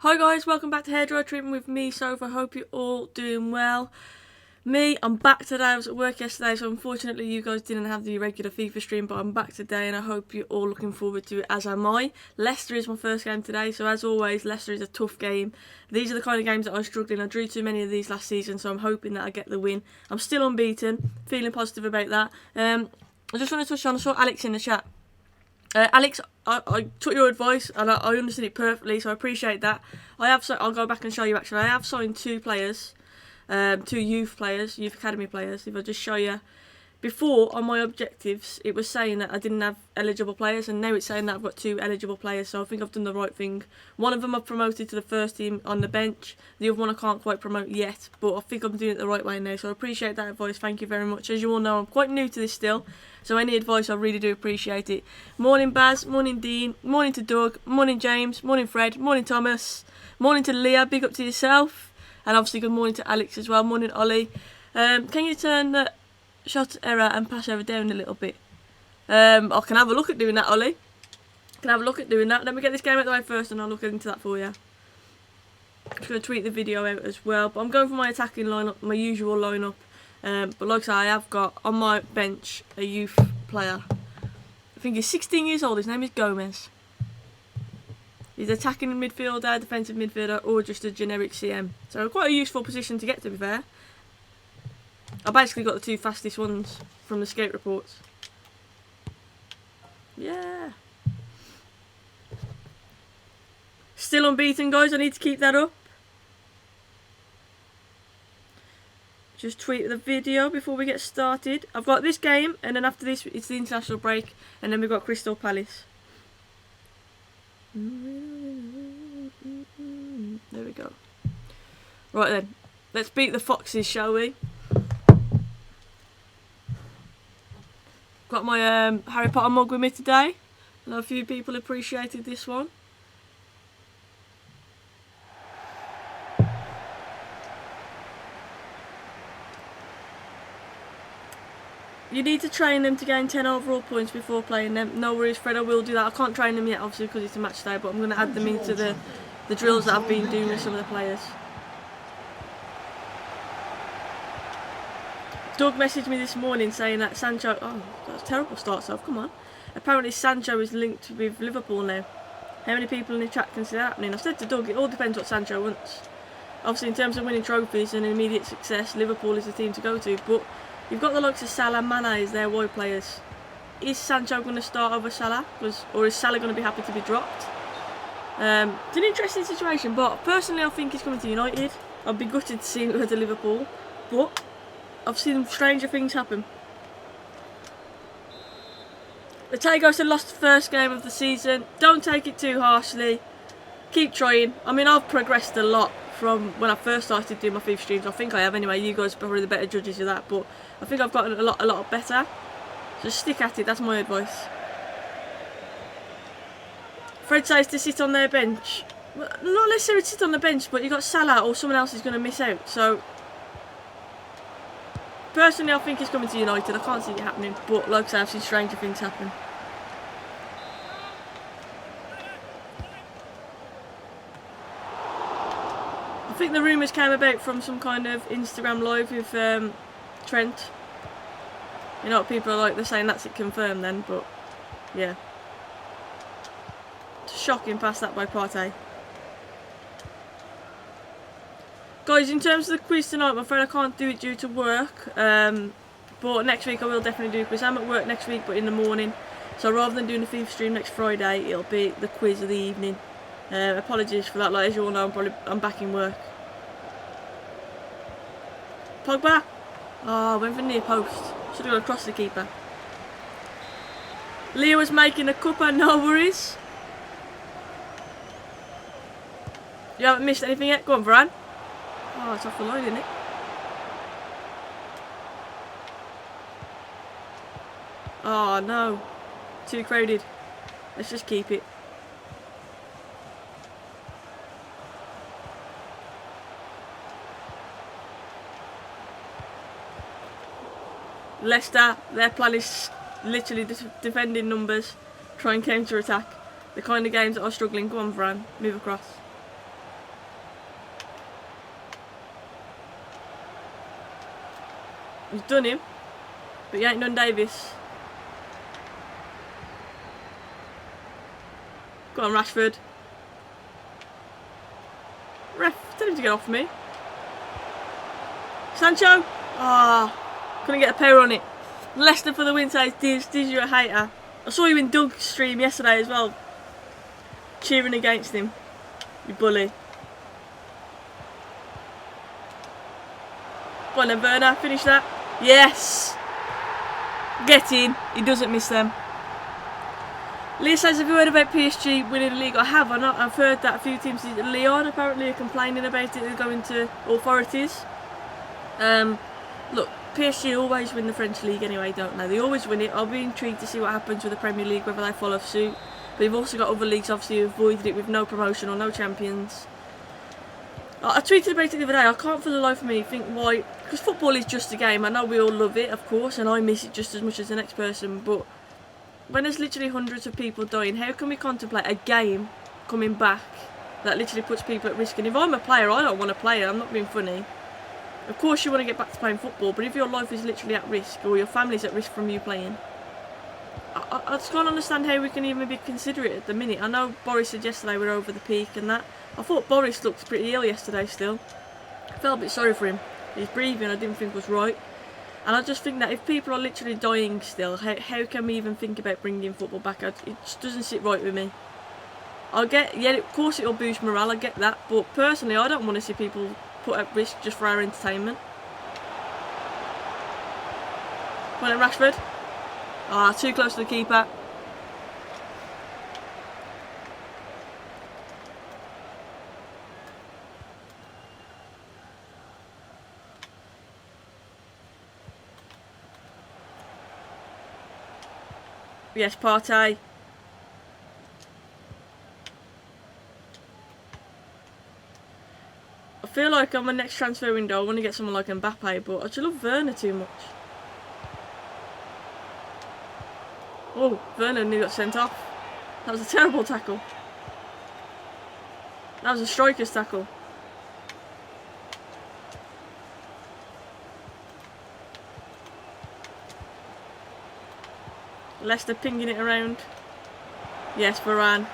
Hi guys, welcome back to Hairdryer Treatment with me, Sophskjær. Hope you're all doing well. I'm back today. I was at work yesterday, so unfortunately you guys didn't have the regular FIFA stream, but I'm back today and I hope you're all looking forward to it, as am I. Leicester is my first game today, so as always, Leicester is a tough game. These are the kind of games that I'm struggling. I drew too many of these last season, so I'm hoping that I get the win. I'm still unbeaten, feeling positive about that. I just want to touch on, I saw Alex in the chat. Alex, I took your advice and I understood it perfectly, so I appreciate that. I'll go back and show you actually. I have signed two players, two youth academy players. If I just show you, before on my objectives it was saying that I didn't have eligible players, and now it's saying that I've got two eligible players, so I think I've done the right thing. One of them I've promoted to the first team on the bench, the other one I can't quite promote yet, but I think I'm doing it the right way now, so I appreciate that advice. Thank you very much. As you all know, I'm quite new to this still, so any advice I really do appreciate it. Morning Baz, morning Dean, morning to Doug, morning James, morning Fred, morning Thomas, morning to Leah, big up to yourself, and obviously good morning to Alex as well, morning Ollie. Can you turn the shot error and pass over down a little bit? I can have a look at doing that, Ollie. Can have a look at doing that. Let me get this game out of the way first and I'll look into that for you. I'm just going to tweet the video out as well, but I'm going for my attacking lineup, my usual lineup. But like I say, I have got on my bench a youth player. I think he's 16 years old. His name is Gomez. He's attacking midfielder, defensive midfielder, or just a generic CM. So quite a useful position to get, to be fair. I basically got the two fastest ones from the skate reports. Yeah. Still unbeaten, guys. I need to keep that up. Just tweet the video before we get started. I've got this game, and then after this, it's the international break, and then we've got Crystal Palace. There we go. Right then, let's beat the Foxes, shall we? Got my Harry Potter mug with me today. I know a few people appreciated this one. You need to train them to gain 10 overall points before playing them. No worries, Fred, I will do that. I can't train them yet, obviously, because it's a match day, but I'm going to add them into the drills that I've been doing with some of the players. Doug messaged me this morning saying that Sancho... Oh, that's a terrible start, so come on. Apparently Sancho is linked with Liverpool now. How many people in the chat can see that happening? I said to Doug, it all depends what Sancho wants. Obviously, in terms of winning trophies and immediate success, Liverpool is the team to go to, but... You've got the likes of Salah, Mane as their wide players. Is Sancho going to start over Salah? Or is Salah going to be happy to be dropped? It's an interesting situation, but personally I think he's coming to United. I'd be gutted to see him go to Liverpool, but I've seen stranger things happen. The Tigers have lost the first game of the season. Don't take it too harshly. Keep trying. I mean, I've progressed a lot from when I first started doing my FIFA streams. I think I have anyway. You guys are probably the better judges of that, but I think I've gotten a lot better. So stick at it, that's my advice. Fred says to sit on their bench. Well, not necessarily to sit on the bench, but you've got Salah or someone else is going to miss out. So personally I think he's coming to United. I can't see it happening, but like I say, I've seen stranger things happen. I think the rumours came about from some kind of Instagram live with Trent. You know what people are like, they're saying that's it confirmed then, but yeah. Shocking pass that by Partey. Guys, in terms of the quiz tonight, I'm afraid I can't do it due to work. But next week I will definitely do a quiz. I'm at work next week, but in the morning. So rather than doing the FIFA stream next Friday, it'll be the quiz of the evening. Apologies for that, like, as you all know, I'm back in work. Pogba! Oh, went for near post. Should have gone across the keeper. Leo was making a cuppa, no worries. You haven't missed anything yet? Go on, Varane. Oh, it's off the line, isn't it? Oh, no. Too crowded. Let's just keep it. Leicester, their plan is literally defending numbers, try and counter attack. The kind of games that are struggling. Go on, Varane, move across. You've done him, but you ain't done Davis. Go on, Rashford. Ref, tell him to get off me. Sancho. Ah, couldn't get a pair on it. Leicester for the win, says Diz. Diz, you're a hater. I saw you in Doug's stream yesterday as well, cheering against him. You bully. Go on then, Werner, finish that. Yes! Get in. He doesn't miss them. Leah says, have you heard about PSG winning the league? I have. I've heard that a few teams. Lyon apparently are complaining about it. They're going to authorities. Look, PSG always win the French league anyway, don't they? They always win it. I'll be intrigued to see what happens with the Premier League, whether they follow suit. But you've also got other leagues obviously who avoided it with no promotion or no champions. I tweeted about it the other day. I can't for the life of me think why, because football is just a game. I know we all love it, of course, and I miss it just as much as the next person, but when there's literally hundreds of people dying, how can we contemplate a game coming back that literally puts people at risk? And if I'm a player, I don't want to play it. I'm not being funny. Of course you want to get back to playing football, but if your life is literally at risk or your family's at risk from you playing, I just can't understand how we can even be considerate at the minute. I know Boris said yesterday we're over the peak and that. I thought Boris looked pretty ill yesterday still. I felt a bit sorry for him. His breathing I didn't think was right. And I just think that if people are literally dying still, how can we even think about bringing football back? It just doesn't sit right with me. I get, yeah, of course it'll boost morale, I get that. But personally, I don't want to see people put at risk just for our entertainment. Come on then, Rashford. Ah, too close to the keeper. Yes, Partey. I feel like on my next transfer window I want to get someone like Mbappe, but I just love Werner too much. Oh, Werner nearly got sent off. That was a terrible tackle. That was a striker's tackle. Leicester pinging it around. Yes, Varane.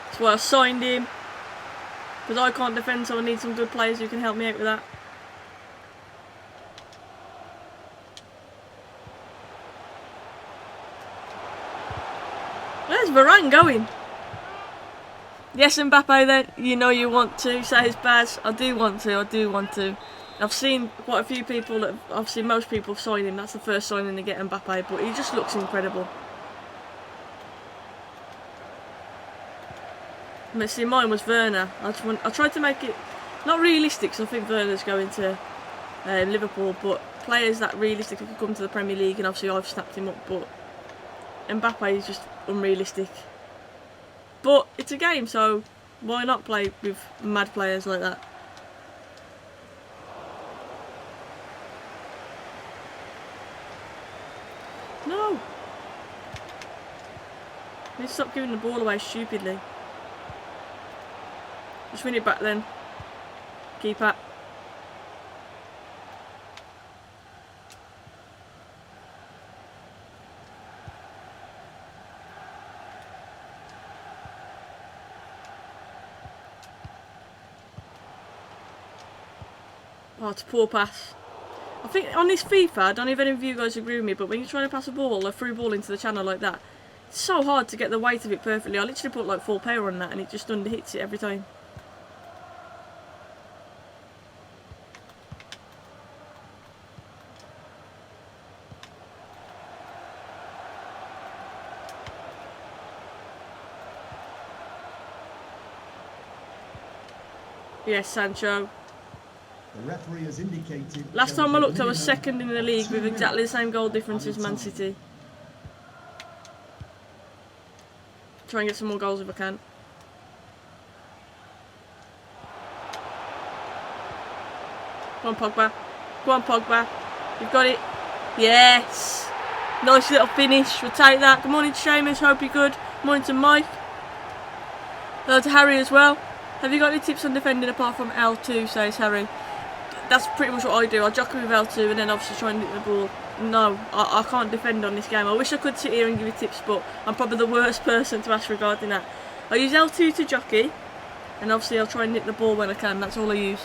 That's why I signed him. Because I can't defend, so I need some good players who can help me out with that. Where's Varane going? Yes, Mbappe then. You know you want to, says Baz. I do want to. I've seen quite a few people, I've seen most people sign him. That's the first signing they get Mbappe, but he just looks incredible. Let's see, mine was Werner. I tried to make it not realistic, so I think Werner's going to Liverpool, but players that realistically could come to the Premier League, and obviously I've snapped him up, but Mbappe is just unrealistic. But it's a game, so why not play with mad players like that? No! They stop giving the ball away stupidly. Just win it back then. Keeper. Oh, it's a poor pass. I think on this FIFA, I don't know if any of you guys agree with me, but when you're trying to pass a ball, a through ball into the channel like that, it's so hard to get the weight of it perfectly. I literally put like full power on that and it just underhits it every time. Yes, Sancho. The referee has indicated last time I looked, I was second in the league with exactly the same goal difference as Man City. Try and get some more goals if I can. Go on, Pogba. Go on, Pogba. You've got it. Yes. Nice little finish. We'll take that. Good morning to Seamus. Hope you're good. Good morning to Mike. Hello to Harry as well. Have you got any tips on defending apart from L2, says Harry? that's pretty much what I do. I jockey with L2 and then obviously try and hit the ball. No, I can't defend on this game. I wish I could sit here and give you tips, but I'm probably the worst person to ask regarding that. I use L2 to jockey, and obviously I'll try and hit the ball when I can. That's all I use.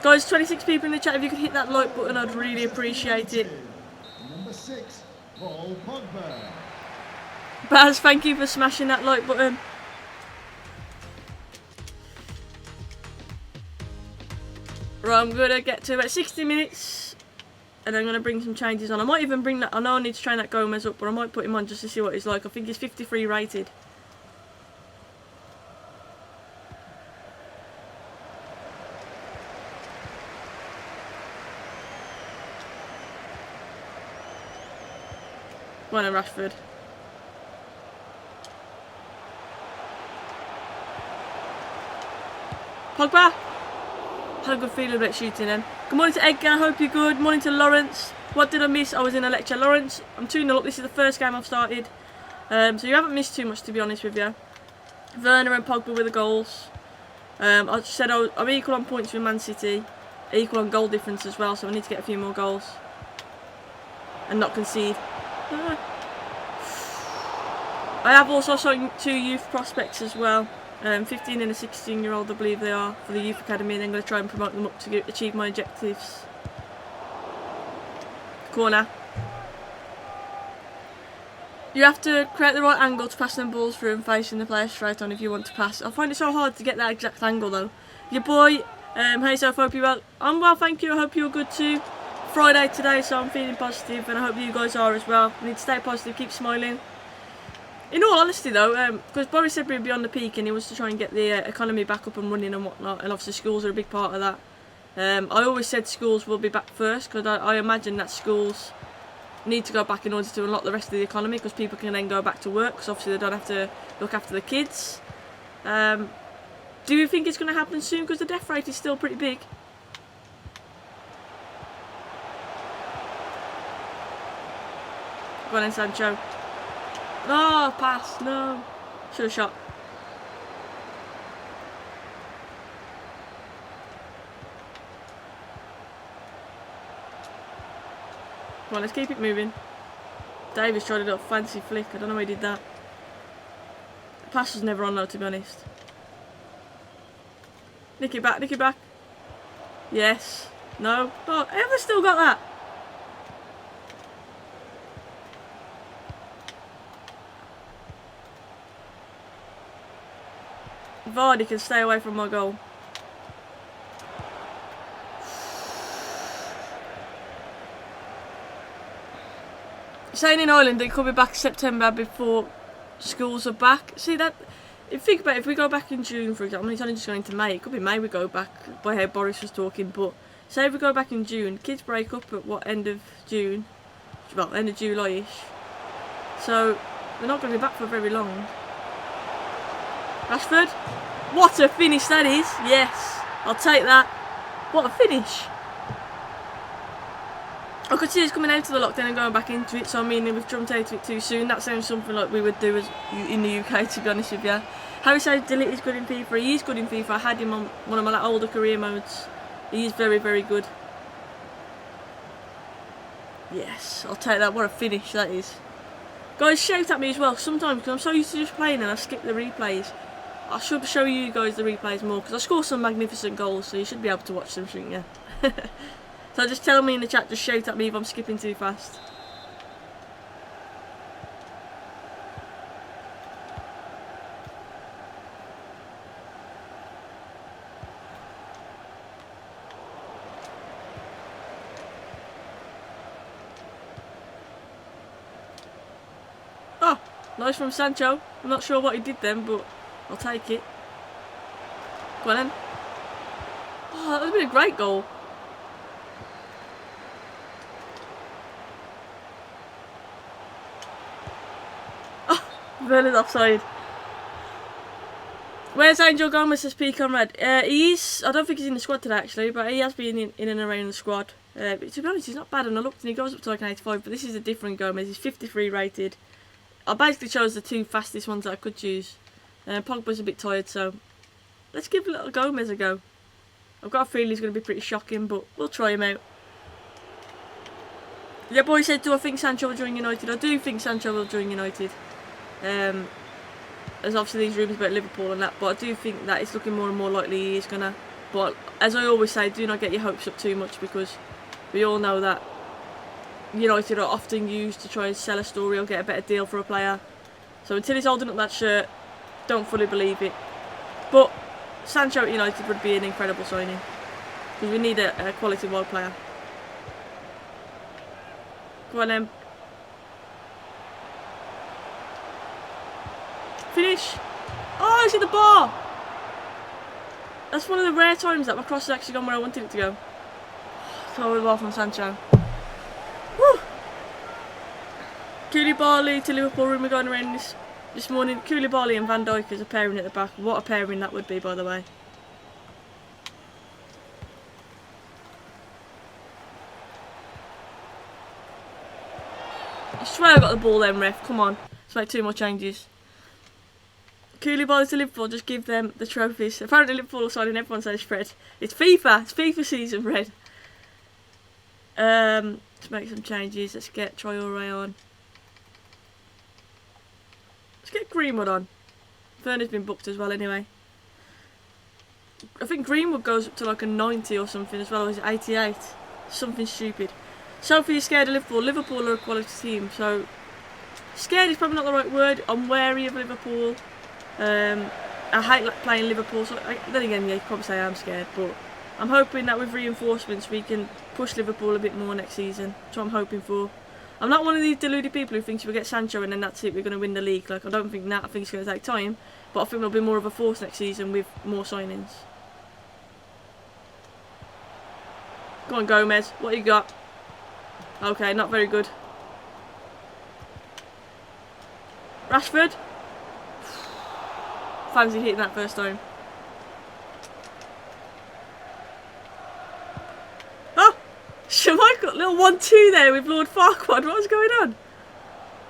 Guys, 26 people in the chat. If you could hit that like button, I'd really appreciate it. Number 6, Paul Pogba. Baz, thank you for smashing that like button. Right, I'm going to get to about 60 minutes and I'm going to bring some changes on. I might even bring that, I know I need to train that Gomez up, but I might put him on just to see what he's like. I think he's 53 rated. Go on then, Rashford. Pogba. Had a good feeling about shooting then. Good morning to Edgar, I hope you're good. Morning to Lawrence. What did I miss? I was in a lecture. Lawrence, I'm 2-0 up. This is the first game I've started. So you haven't missed too much, to be honest with you. Werner and Pogba with the goals. I said I'm equal on points with Man City. Equal on goal difference as well, so I need to get a few more goals. And not concede. I have also signed 2 youth prospects as well. 15 and a 16-year-old, I believe they are, for the youth academy, and I'm going to try and promote them up to achieve my objectives. Corner. You have to create the right angle to pass them balls through and facing the player straight on if you want to pass. I find it so hard to get that exact angle though. Your boy, hey Soph, hope you're well. I'm well, thank you, I hope you're good too. Friday today, so I'm feeling positive, and I hope you guys are as well. You need to stay positive, keep smiling. In all honesty though, because Boris said we'd be on the peak and he was to try and get the economy back up and running and whatnot, and obviously schools are a big part of that. I always said schools will be back first, because I imagine that schools need to go back in order to unlock the rest of the economy, because people can then go back to work, because obviously they don't have to look after the kids. Do you think it's going to happen soon, because the death rate is still pretty big? Go on then, Sancho. No, pass, no. Should have shot. Come on, let's keep it moving. Davis tried a little fancy flick. I don't know how he did that. The pass was never on though, to be honest. Nick it back, nick it back. Yes. No. Oh, have they still got that? Vardy can stay away from my goal. Saying in Ireland it could be back September before schools are back. See that? If think about it, if we go back in June, for example, it's only just going to May. It could be May we go back by how Boris was talking. But say if we go back in June, kids break up at what, end of June? Well, end of July-ish. So they're not going to be back for very long. Rashford. What a finish that is. Yes, I'll take that. What a finish. I could see us coming out of the lockdown and going back into it, so I mean, we've jumped out of it too soon. That sounds something like we would do as in the UK, to be honest with you. Harry says Delete is good in FIFA. He is good in FIFA. I had him on one of my older career modes. He is very, very good. Yes, I'll take that. What a finish that is. Guys, shout at me as well sometimes, because I'm so used to just playing and I skip the replays. I should show you guys the replays more, because I score some magnificent goals, so you should be able to watch them, shouldn't you? So just tell me in the chat, just shout at me if I'm skipping too fast. Oh, nice from Sancho. I'm not sure what he did then, but I'll take it. Go on then. Oh, that would have been a great goal. Werner's offside. Where's Angel Gomez, says P. Conrad? He's, I don't think he's in the squad today actually, but he has been in and around the squad. But to be honest, he's not bad, and I looked and he goes up to like an 85, but this is a different Gomez. He's 53 rated. I basically chose the 2 fastest ones that I could choose. Pogba's a bit tired, so let's give little Gomez a go. I've got a feeling he's going to be pretty shocking, but we'll try him out. Yeah, boy said, do I think Sancho will join United? I do think Sancho will join United. There's obviously these rumours about Liverpool and that, but I do think that it's looking more and more likely he is going to. But as I always say, do not get your hopes up too much, because we all know that United are often used to try and sell a story or get a better deal for a player. So until he's holding up that shirt, don't fully believe it. But Sancho at United would be an incredible signing, because we need a quality wide player. Go on then. Finish. Oh, he's hit the bar. That's one of the rare times that my cross has actually gone where I wanted it to go. Throw the ball from Sancho. Woo! Koulibaly to Liverpool rumour going around this morning. Koulibaly and Van Dijk as a pairing at the back. What a pairing that would be, by the way. I swear I got the ball then, ref. Come on. Let's make 2 more changes. Koulibaly to Liverpool, just give them the trophies. Apparently Liverpool are signing, everyone says Fred. It's FIFA. It's FIFA season, Fred. Let's make some changes. Let's get Traoré on. Let's get Greenwood on. Werner's been booked as well anyway. I think Greenwood goes up to like a 90 or something as well, or is it 88? Something stupid. Sophie is scared of Liverpool. Liverpool are a quality team, so scared is probably not the right word. I'm wary of Liverpool. I hate playing Liverpool, so then again, yeah, you could probably say I'm scared, but I'm hoping that with reinforcements we can push Liverpool a bit more next season. That's what I'm hoping for. I'm not one of these deluded people who thinks we'll get Sancho and then that's it, we're going to win the league. Like, I don't think that. I think it's going to take time, but I think we'll be more of a force next season with more signings. Go on, Gomez. What you got? Okay, not very good. Rashford. Fancy hitting that first time. Oh! Schmeichel, little 1-2 there with Lord Farquaad. What was going on?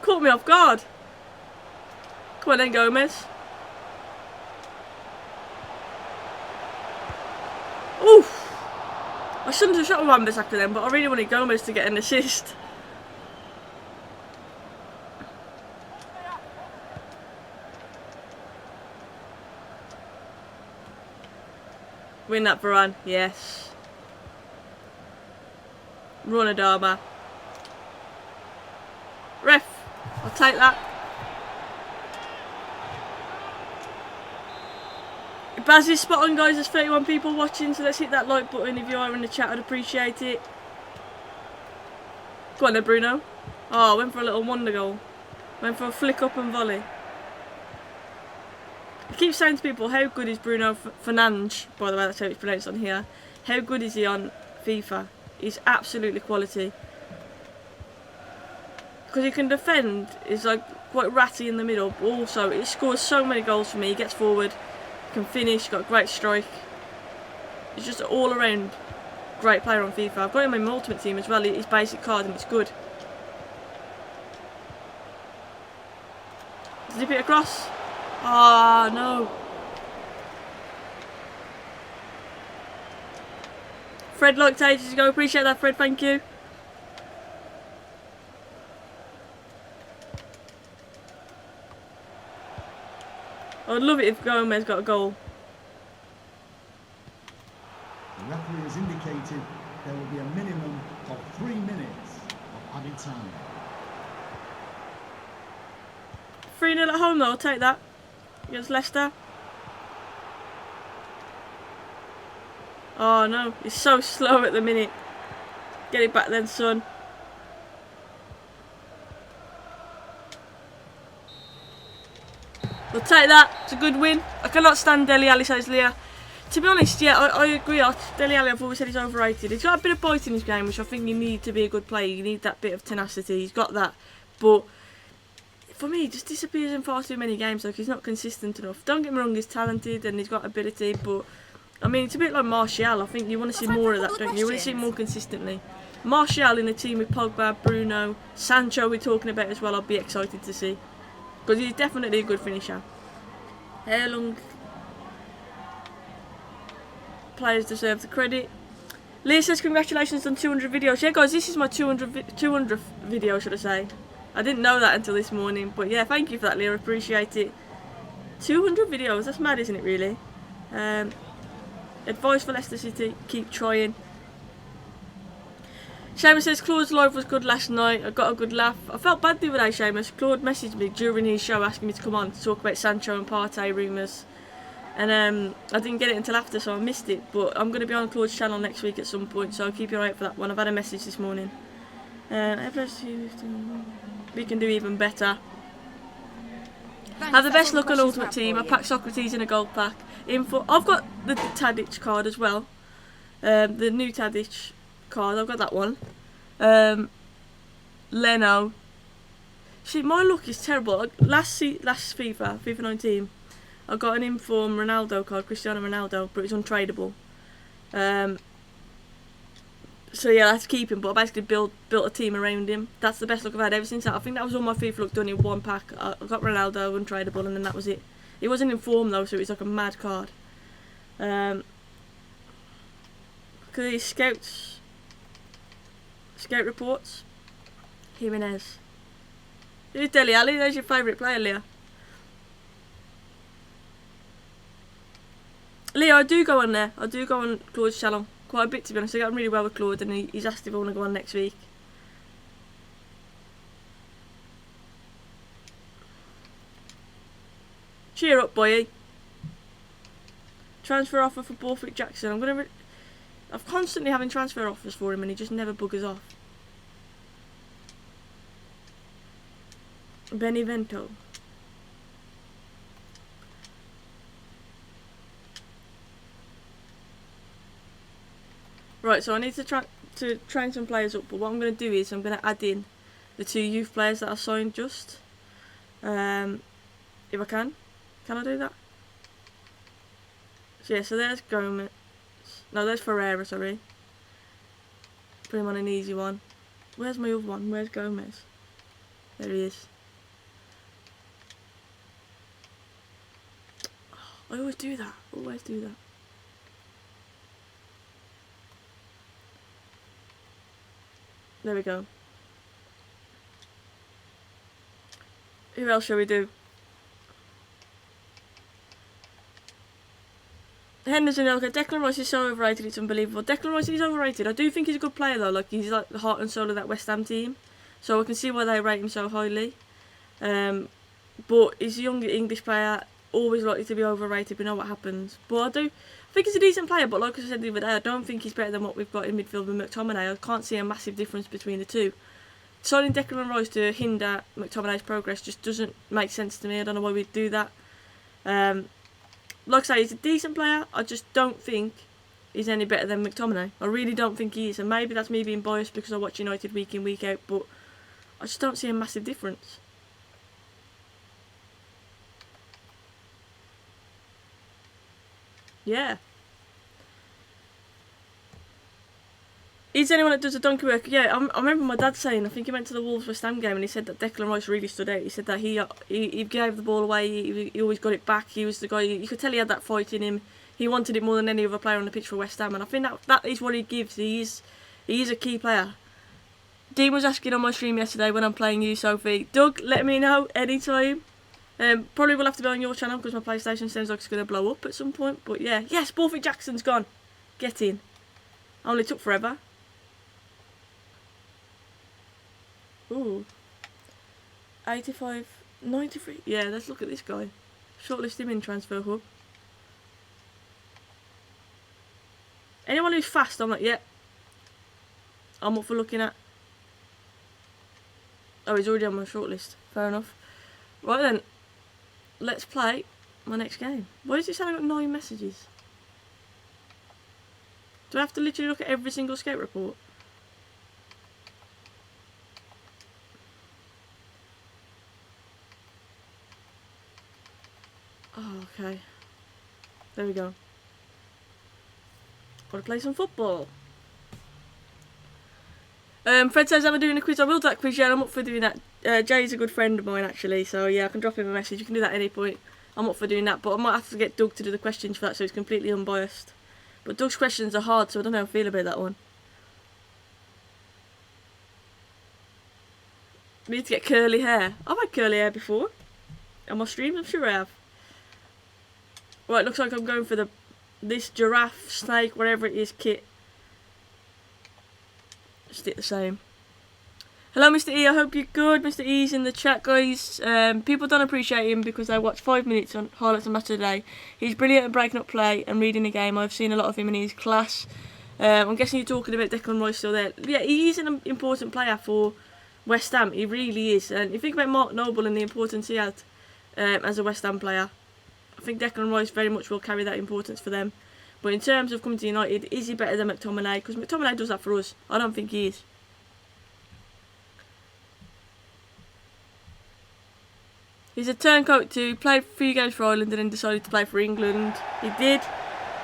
Caught me off guard. Come on then, Gomez. Oof! I shouldn't have shot with Wan-Bissaka then, but I really wanted Gomez to get an assist. Win that, Varane. Yes. Run Adama. Ref. I'll take that. Baz is spot on, guys. There's 31 people watching, so let's hit that like button if you are in the chat. I'd appreciate it. Go on then, Bruno. Oh, went for a little wonder goal. Went for a flick up and volley. I keep saying to people, how good is Bruno Fernandes? By the way, that's how it's pronounced on here. How good is he on FIFA? He's absolutely quality. Because he can defend, he's like quite ratty in the middle, but also he scores so many goals for me. He gets forward, can finish, got a great strike. He's just an all-around great player on FIFA. I've got him in my ultimate team as well. His basic card and it's good. Zip it across. Ah, no. Fred liked ages ago. Appreciate that, Fred. Thank you. I'd love it if Gomez got a goal. The referee has indicated there will be a minimum of 3 minutes of added time. 3-0 at home though, I'll take that. Against Leicester. Oh no, he's so slow at the minute. Get it back then, son. We'll take that. It's a good win. I cannot stand Dele Alli, says Leah. To be honest, yeah, I agree. Dele Alli, I've always said he's overrated. He's got a bit of bite in his game, which I think you need to be a good player. You need that bit of tenacity. He's got that. But for me, he just disappears in far too many games. Like, he's not consistent enough. Don't get me wrong, he's talented and he's got ability, but I mean, it's a bit like Martial. I think you want to see more of that, don't you? You want to see it more consistently. Martial in a team with Pogba, Bruno, Sancho we're talking about as well, I'd be excited to see. Because he's definitely a good finisher. How long? players deserve the credit. Leah says congratulations on 200 videos. Yeah guys, this is my 200th video, should I say. I didn't know that until this morning, but yeah, thank you for that, Leah, appreciate it. 200 videos, that's mad, isn't it, really? Advice for Leicester City, keep trying. Seamus says Claude's live was good last night. I got a good laugh. I felt bad the other day, Seamus. Claude messaged me during his show asking me to come on to talk about Sancho and Partey rumours. And I didn't get it until after, so I missed it. But I'm going to be on Claude's channel next week at some point, so keep your eye out for that one. I've had a message this morning. We can do even better. Thanks, Have the that's best all luck on questions Ultimate have Team. for I you. packed Socrates in a gold pack. I've got the Tadic card as well. The new Tadic card. I've got that one. Leno. See, my luck is terrible. Last FIFA 19, I got an inform Ronaldo card, Cristiano Ronaldo, but it's untradeable. So yeah, I had to keep him, but I basically built a team around him. That's the best luck I've had ever since that. I think that was all my FIFA luck done in one pack. I got Ronaldo untradeable, and then that was it. It wasn't in form though, so it was like a mad card. Look at these scout reports. Jimenez. Who's Dele Alli? There's your favourite player, Leah. Leah, I do go on there. I do go on Claude's channel quite a bit, to be honest. I get on really well with Claude, and he's asked if I want to go on next week. Cheer up, boy. Transfer offer for Borthwick Jackson. I'm constantly having transfer offers for him, and he just never buggers off. Benevento. Right, so I need to train some players up, but what I'm going to do is I'm going to add in the 2 youth players that I signed just. If I can. Can I do that? So yeah, so there's Gomez. No, there's Ferreira, sorry. Put him on an easy one. Where's my other one? Where's Gomez? There he is. I always do that. Always do that. There we go. Who else shall we do? Henderson, okay, Declan Rice is so overrated, it's unbelievable. Declan Rice is overrated. I do think he's a good player though, like he's like the heart and soul of that West Ham team. So I can see why they rate him so highly. But he's a young English player, always likely to be overrated, we know what happens. But I think he's a decent player, but like I said the other day, I don't think he's better than what we've got in midfield with McTominay. I can't see a massive difference between the two. Signing Declan Rice to hinder McTominay's progress just doesn't make sense to me. I don't know why we'd do that. Like I say, he's a decent player. I just don't think he's any better than McTominay. I really don't think he is. And maybe that's me being biased because I watch United week in, week out. But I just don't see a massive difference. Yeah. Is anyone that does a donkey work? Yeah, I remember my dad saying, I think he went to the Wolves West Ham game and he said that Declan Rice really stood out. He said that he gave the ball away, he always got it back, he was the guy, you could tell he had that fight in him, he wanted it more than any other player on the pitch for West Ham, and I think that is what he gives. He is a key player. Dean was asking on my stream yesterday when I'm playing you, Sophie. Doug, let me know anytime. Probably will have to be on your channel because my PlayStation sounds like it's going to blow up at some point, but yeah. Yes, Borthwick Jackson's gone. Get in. Only took forever. Ooh. 85, 93. Yeah, let's look at this guy. Shortlist him in Transfer Hub. Anyone who's fast, I'm like, yeah. I'm up for looking at. Oh, he's already on my shortlist. Fair enough. Right then. Let's play my next game. Why does it sound like I've got 9 messages? Do I have to literally look at every single scout report? Oh, okay. There we go. Gotta play some football. Fred says, am I doing a quiz? I will do that quiz, yeah, I'm up for doing that. Jay's a good friend of mine, actually, so yeah, I can drop him a message. You can do that at any point. I'm up for doing that, but I might have to get Doug to do the questions for that, so it's completely unbiased. But Doug's questions are hard, so I don't know how I feel about that one. I need to get curly hair. I've had curly hair before. On my streams, I'm sure I have. Right, looks like I'm going for this giraffe, snake, whatever it is kit. Just it the same. Hello, Mr. E. I hope you're good. Mr. E's in the chat, guys. People don't appreciate him because they watch 5 minutes on highlights and match of the day. He's brilliant at breaking up play and reading the game. I've seen a lot of him in his class. I'm guessing you're talking about Declan Rice still there. Yeah, he is an important player for West Ham. He really is. And if you think about Mark Noble and the importance he had as a West Ham player, I think Declan Rice very much will carry that importance for them. But in terms of coming to United, is he better than McTominay? Because McTominay does that for us. I don't think he is. He's a turncoat too. Played a few games for Ireland and then decided to play for England. He did.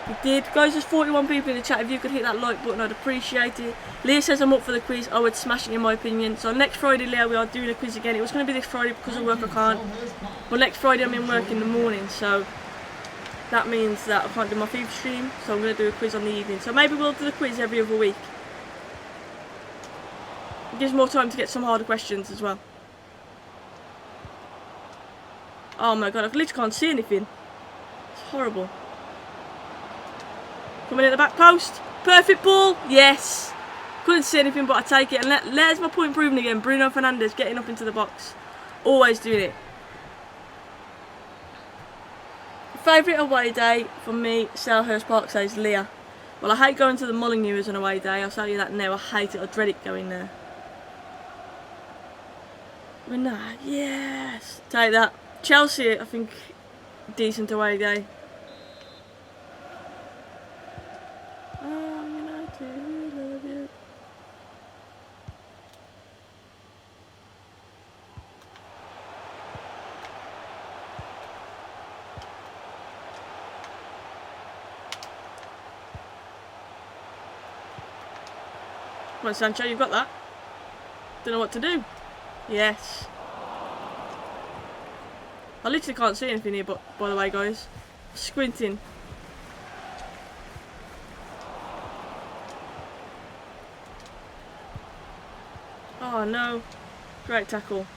He did. Guys, there's 41 people in the chat. If you could hit that like button, I'd appreciate it. Leah says I'm up for the quiz. I would smash it in my opinion. So next Friday, Leah, we are doing a quiz again. It was going to be this Friday because of work I can't. But next Friday I'm in work in the morning. So that means that I can't do my FIFA stream. So I'm going to do a quiz on the evening. So maybe we'll do the quiz every other week. It gives more time to get some harder questions as well. Oh my god, I literally can't see anything. It's horrible. Coming in the back post. Perfect ball. Yes. Couldn't see anything, but I take it. And there's my point proven again. Bruno Fernandes getting up into the box. Always doing it. Favourite away day for me, Selhurst Park, says Leah. Well, I hate going to the Molineux as an away day. I'll tell you that now. I hate it. I dread it going there. Renard, yes. Take that. Chelsea, I think, decent away day. Oh, United, we love you. Come on, Sancho, you've got that. Don't know what to do. Yes. I literally can't see anything here, but by the way, guys, squinting. Oh no, great tackle.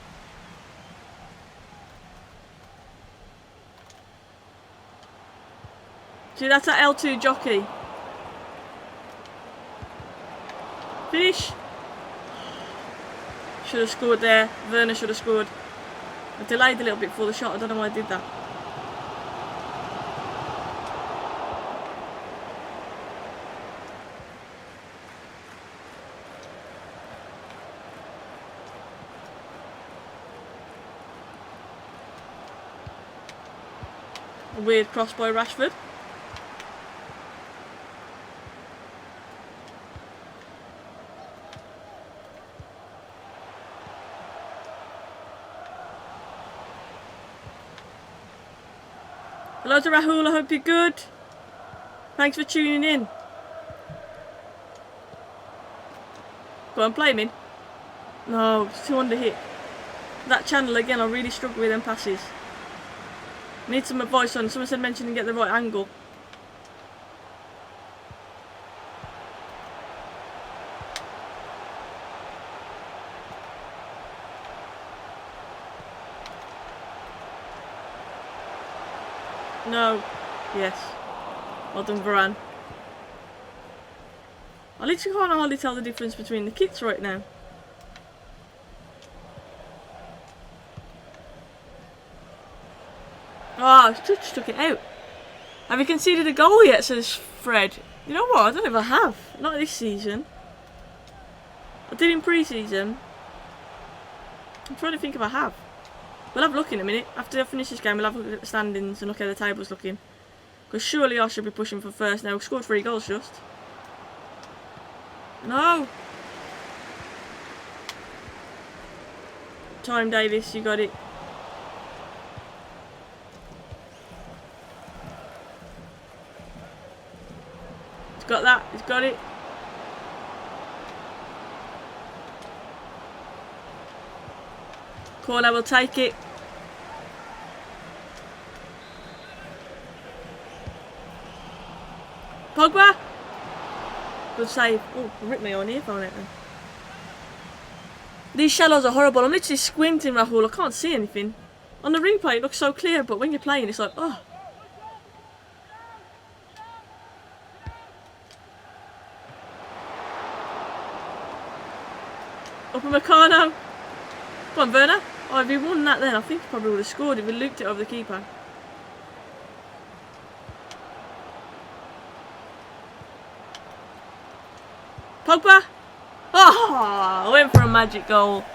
See, that's that L2 jockey. Finish. Should have scored there. Werner should have scored. I delayed a little bit before the shot. I don't know why I did that. A weird cross by Rashford. Hello to Rahul, I hope you're good. Thanks for tuning in. Go on, play me. No, it's too under hit. That channel again, I really struggle with them passes. Need some advice on. Someone said mention and get the right angle. No. Yes. Well done, Varane. I literally can't hardly tell the difference between the kits right now. Oh, just took it out. Have you conceded a goal yet, says Fred? You know what? I don't know if I have. Not this season. I did in pre-season. I'm trying to think if I have. We'll have a look in a minute. After I finish this game, we'll have a look at the standings and look how the table's looking. Because surely I should be pushing for first now. We've scored 3 goals just. No! Time, Davis, you got it. He's got that, he's got it. Corner will take it. Pogba. Good save. Oh, I ripped my own earphone out then. These shallows are horrible. I'm literally squinting, Rahul. I can't see anything. On the replay it looks so clear, but when you're playing it's like, oh. Upamecano. Come on, Werner. Oh, if he won that then, I think he probably would have scored if he looped it over the keeper. Pogba. Oh, went for a magic goal.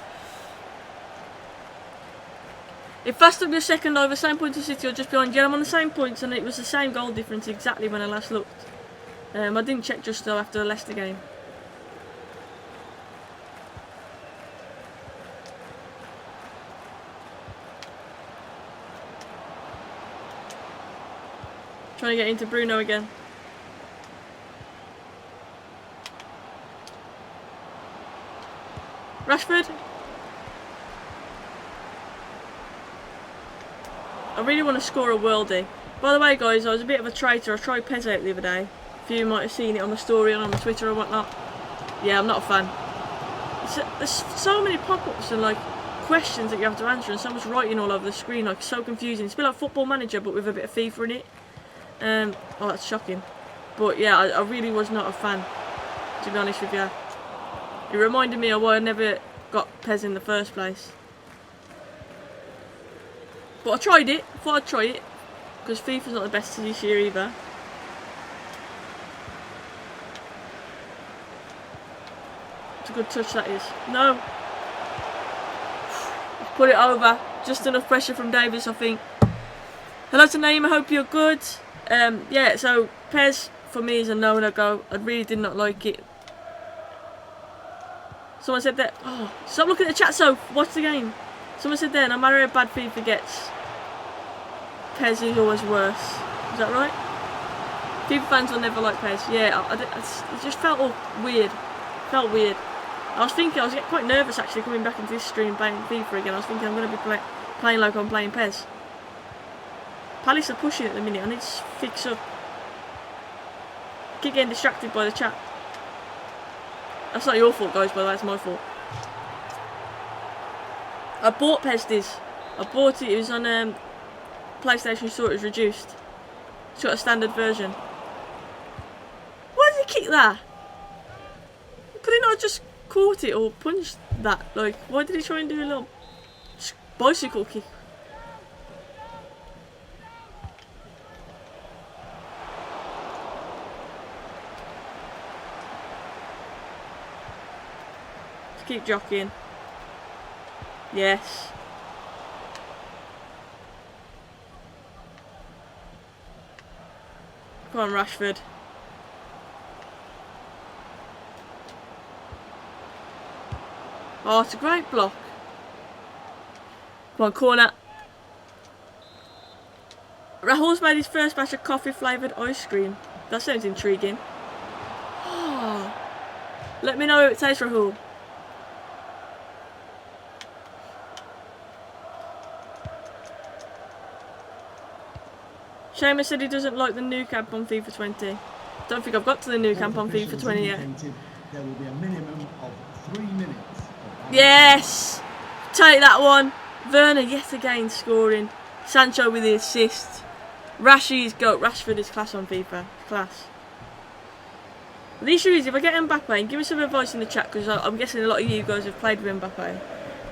If Fast up your second over, same points as City or just behind, yeah, I'm on the same points and it was the same goal difference exactly when I last looked. I didn't check just though after the Leicester game. Trying to get into Bruno again. Rashford. I really want to score a worldie. By the way guys, I was a bit of a traitor. I tried Pez out the other day. A few might have seen it on the story and on my Twitter or whatnot. Yeah, I'm not a fan. There's so many pop-ups and like questions that you have to answer and so much writing all over the screen, like so confusing. It's a bit like Football Manager but with a bit of FIFA in it. Oh, that's shocking. But yeah, I really was not a fan, to be honest with you. It reminded me of why I never got Pez in the first place. But I tried it, I thought I'd try it, because FIFA's not the best this year either. It's a good touch that is. No! Put it over, just enough pressure from Davis I think. Hello to Naeem, I hope you're good. Yeah, so Pez for me is a no-go. I really did not like it. Someone said that. Oh, stop looking at the chat, Soph. Watch the game. Someone said there, no matter how bad FIFA gets, Pez is always worse. Is that right? FIFA fans will never like Pez. Yeah, it just felt all weird. Felt weird. I was getting quite nervous actually coming back into this stream playing FIFA again. I was thinking I'm going to be playing like I'm playing Pez. Palace are pushing at the minute. I need to fix up. Keep getting distracted by the chat. That's not your fault, guys, by the way, it's my fault. I bought Pez this. I bought it, it was on PlayStation Store, it was reduced. It's got a standard version. Why did he kick that? Could he not have just caught it or punched that? Like, why did he try and do a little bicycle kick? Keep jockeying. Yes. Come on, Rashford. Oh, it's a great block. Come on, corner. Rahul's made his first batch of coffee flavoured ice cream. That sounds intriguing. Oh. Let me know how it tastes, Rahul. Seamus said he doesn't like the new camp on FIFA 20. Don't think I've got to the new camp on FIFA 20 yet. There will be a minimum of 3 minutes. Yes! Take that one. Werner yet again scoring. Sancho with the assist. Rashi's goat. Rashford is class on FIFA. Class. The issue is if I get Mbappe, and give me some advice in the chat because I'm guessing a lot of you guys have played with Mbappe.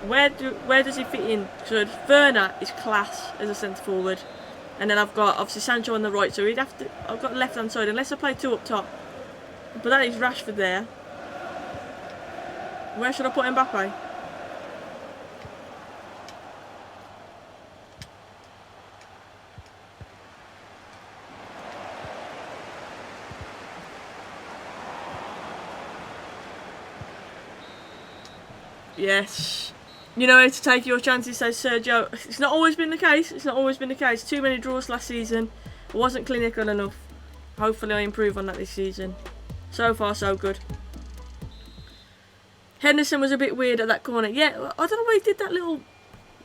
Where does he fit in? So Werner is class as a centre forward. And then I've got obviously Sancho on the right, so I've got the left hand side unless I play two up top. But that is Rashford there. Where should I put Mbappe? Yes. You know how to take your chances, says Sergio. It's not always been the case. It's not always been the case. Too many draws last season. I wasn't clinical enough. Hopefully I improve on that this season. So far, so good. Henderson was a bit weird at that corner. Yeah, I don't know why he did that little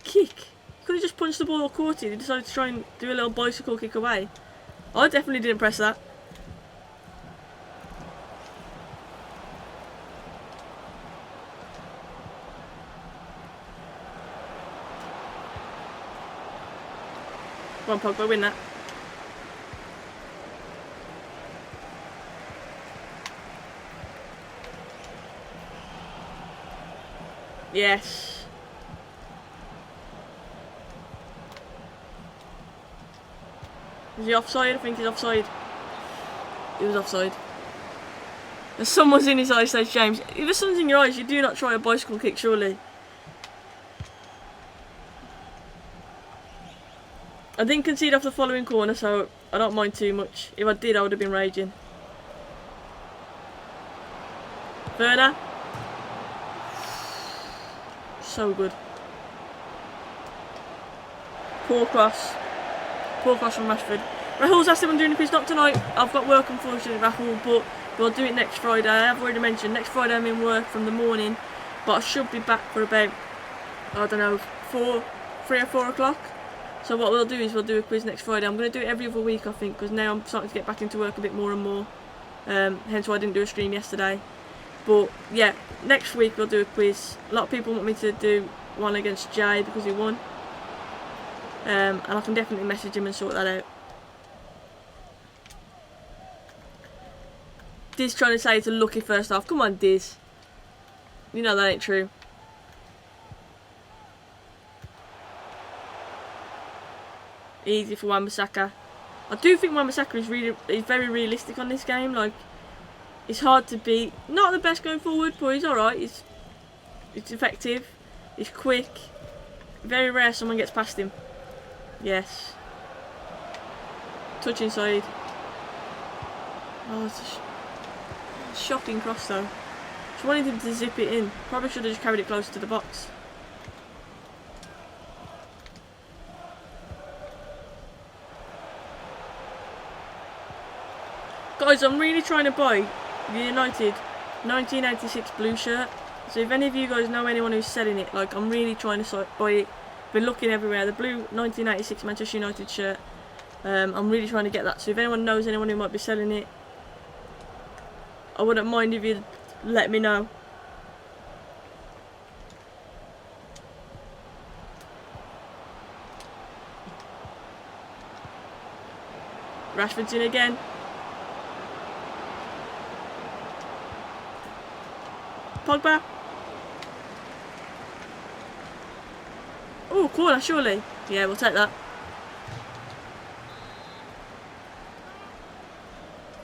kick. He could have just punched the ball or caught it. He decided to try and do a little bicycle kick away. I definitely didn't press that. Come on, Pogba, win that. Yes. Is he offside? I think he's offside. He was offside. There's someone's in his eyes, says James. If there's something in your eyes, you do not try a bicycle kick, surely. I didn't concede off the following corner, so I don't mind too much. If I did, I would have been raging. Werner. So good. Poor cross. Poor cross from Rashford. Rahul's asked if I'm doing a quiz, not tonight. I've got work, unfortunately, Rahul, but we'll do it next Friday. I have already mentioned next Friday I'm in work from the morning, but I should be back for about, I don't know, 3 or 4 o'clock. So what we'll do is we'll do a quiz next Friday. I'm going to do it every other week, I think, because now I'm starting to get back into work a bit more and more. Hence why I didn't do a stream yesterday. But yeah, next week we'll do a quiz. A lot of people want me to do one against Jay because he won. And I can definitely message him and sort that out. Diz trying to say it's a lucky first half. Come on, Diz. You know that ain't true. Easy for Wan-Bissaka. I do think Wan-Bissaka is very realistic on this game. Like, it's hard to beat. Not the best going forward, but he's alright. It's effective. He's quick. Very rare someone gets past him. Yes. Touch inside. Oh, it's a shocking cross though. Just wanted him to zip it in. Probably should have just carried it closer to the box. Guys, I'm really trying to buy the United 1986 blue shirt. So if any of you guys know anyone who's selling it, like, I'm really trying to buy it. Been looking everywhere. The blue 1986 Manchester United shirt. I'm really trying to get that. So if anyone knows anyone who might be selling it, I wouldn't mind if you'd let me know. Rashford's in again. Pogba. Oh, corner, surely. Yeah, we'll take that.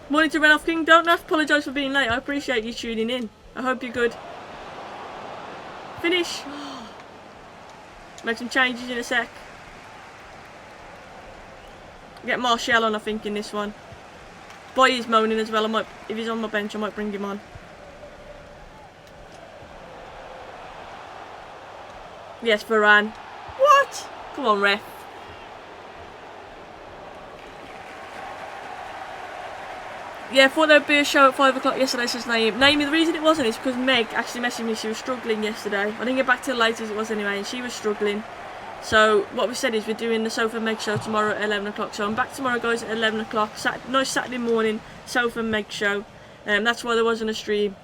Morning to Renoff King. Don't have to apologise for being late. I appreciate you tuning in. I hope you're good. Finish. Make some changes in a sec. Get Martial on, I think, in this one. Boy is moaning as well. I might, if he's on my bench, I might bring him on. Yes, Varane. What? Come on, ref. Yeah, I thought there would be a show at 5 o'clock yesterday, says Naeem. Naeem, the reason it wasn't is because Meg actually messaged me. She was struggling yesterday. I didn't get back till late as it was anyway, and she was struggling. So what we said is we're doing the Sofa Meg show tomorrow at 11 o'clock. So I'm back tomorrow, guys, at 11 o'clock. Nice Saturday morning Sofa Meg show. That's why there wasn't a stream.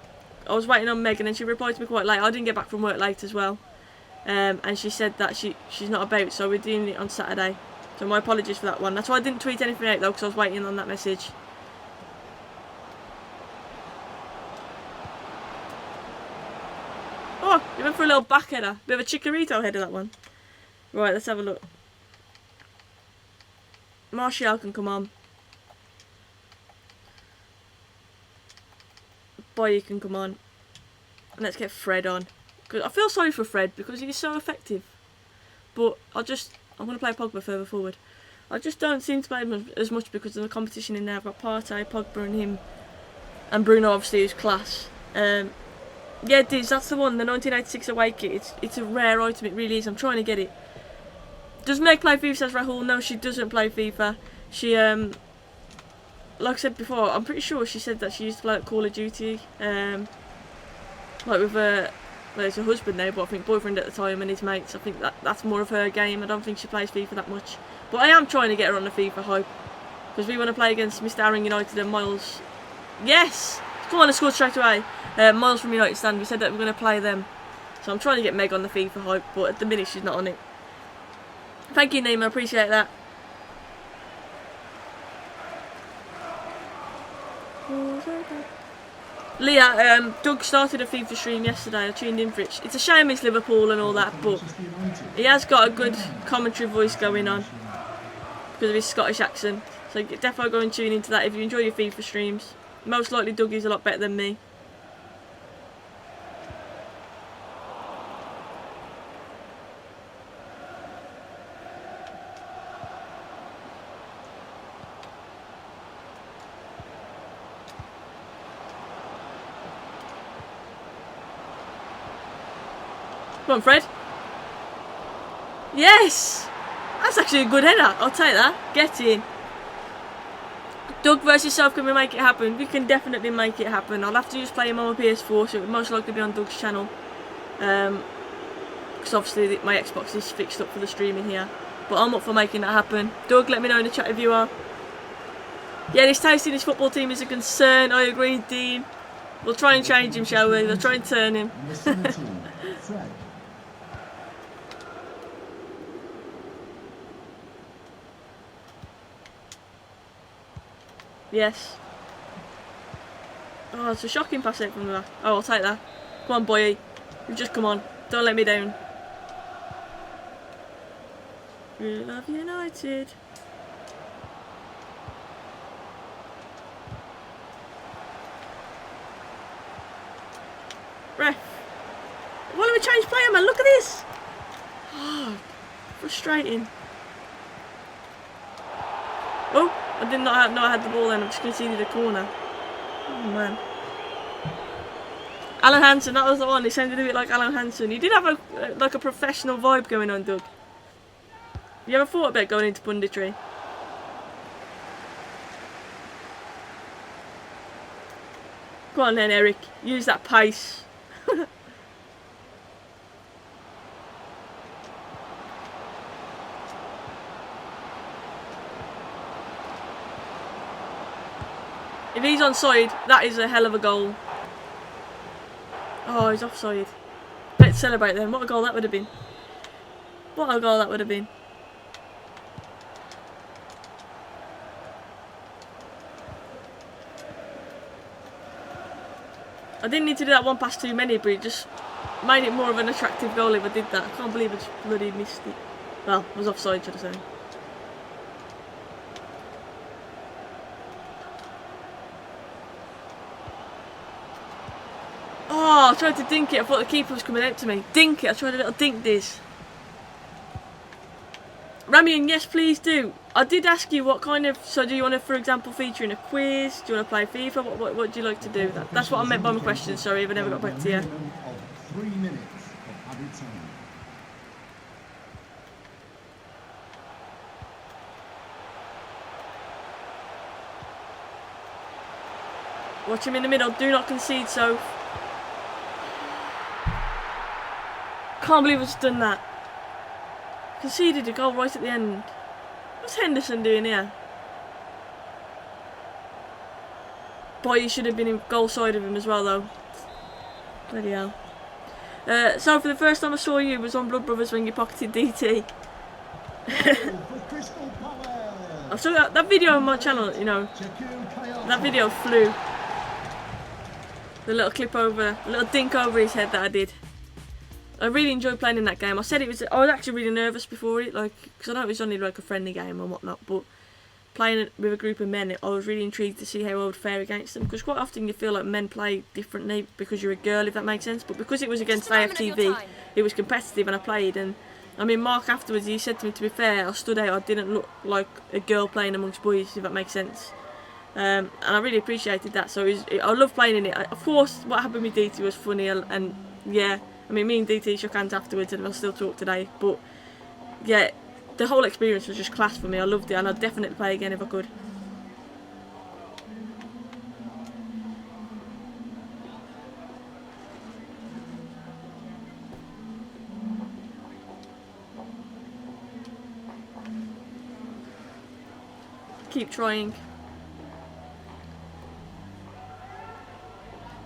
I was waiting on Meg, and then she replied to me quite late. I didn't get back from work late as well. And she said that she's not about, so we're doing it on Saturday. So my apologies for that one. That's why I didn't tweet anything out though, because I was waiting on that message. Oh, you went for a little back header. Bit of a Chicharito header, that one. Right, let's have a look. Martial can come on. Boy can come on. And let's get Fred on. Cause I feel sorry for Fred because he's so effective. But I'm going to play Pogba further forward. I just don't seem to play him as much because of the competition in there. I've got Partey, Pogba and him. And Bruno obviously is class. Yeah, Diz, that's the one, the 1986 away kit. It's a rare item, it really is. I'm trying to get it. Does Meg play FIFA, says Rahul? No, she doesn't play FIFA. She, like I said before, I'm pretty sure she said that she used to play at Call of Duty. Like with her, well, it's her husband now, but I think boyfriend at the time and his mates. I think that's more of her game. I don't think she plays FIFA that much. But I am trying to get her on the FIFA hype. Because we want to play against Mr. Aaron United and Miles. Yes! Come on, I scored straight away. Miles from United Stand, we said that we're going to play them. So I'm trying to get Meg on the FIFA hype, but at the minute she's not on it. Thank you, Nima, I appreciate that. Leah, Doug started a FIFA stream yesterday. I tuned in for it. It's a shame it's Liverpool and all that, but he has got a good commentary voice going on because of his Scottish accent. So definitely go and tune into that if you enjoy your FIFA streams. Most likely Dougie's a lot better than me. Come on, Fred. Yes! That's actually a good header. I'll take that. Get in. Doug versus Soph, can we make it happen? We can definitely make it happen. I'll have to just play him on my PS4, so it would most likely be on Doug's channel. Because obviously my Xbox is fixed up for the streaming here. But I'm up for making that happen. Doug, let me know in the chat if you are. Yeah, this tasting his football team is a concern. I agree, Dean. We'll try and change him, shall we? We'll try and turn him. Yes. Oh, it's a shocking pass out from the back. Oh, I'll take that. Come on, boy. You've just come on. Don't let me down. We love United. Ref. Why don't we change player, man? Look at this. Oh, frustrating. Oh. I did not know I had the ball then, I just conceded a corner. Oh man. Alan Hansen, that was the one, he sounded a bit like Alan Hansen. He did have a professional vibe going on, Doug. You ever thought about going into punditry? Go on then, Eric, use that pace. If he's onside, that is a hell of a goal. Oh, he's offside. Let's celebrate then. What a goal that would have been. What a goal that would have been. I didn't need to do that one pass too many, but it just made it more of an attractive goal if I did that. I can't believe I just bloody missed it. Well, I was offside, should I say. Oh, I tried to dink it. I thought the keeper was coming out to me. Dink it. I tried a little dink this. Ramian, yes, please do. I did ask you what kind of... So do you want to, for example, feature in a quiz? Do you want to play FIFA? What do you like to do? That's what I meant by my question. Sorry if I never got back to you. 3 minutes of added time. Watch him in the middle. Do not concede, so. Can't believe I've just done that. Conceded a goal right at the end. What's Henderson doing here? Boy, he should have been in goal side of him as well, though. Bloody hell. So, for the first time I saw you was on Blood Brothers when you pocketed DT. I've still got that video on my channel, you know. That video flew. The little clip over, a little dink over his head that I did. I really enjoyed playing in that game. I said it was. I was actually really nervous before it, like, because I know it was only like a friendly game and whatnot. But playing with a group of men, I was really intrigued to see how I would fare against them. Because quite often you feel like men play differently because you're a girl, if that makes sense. But because it was against AFTV, it was competitive, and I played. And I mean, Mark afterwards, he said to me, to be fair, I stood out. I didn't look like a girl playing amongst boys, if that makes sense. And I really appreciated that. So I love playing in it. Of course, what happened with DT was funny, and yeah. I mean, me and DT shook hands afterwards and we'll still talk today, but yeah, the whole experience was just class for me. I loved it, and I'd definitely play again if I could. Keep trying.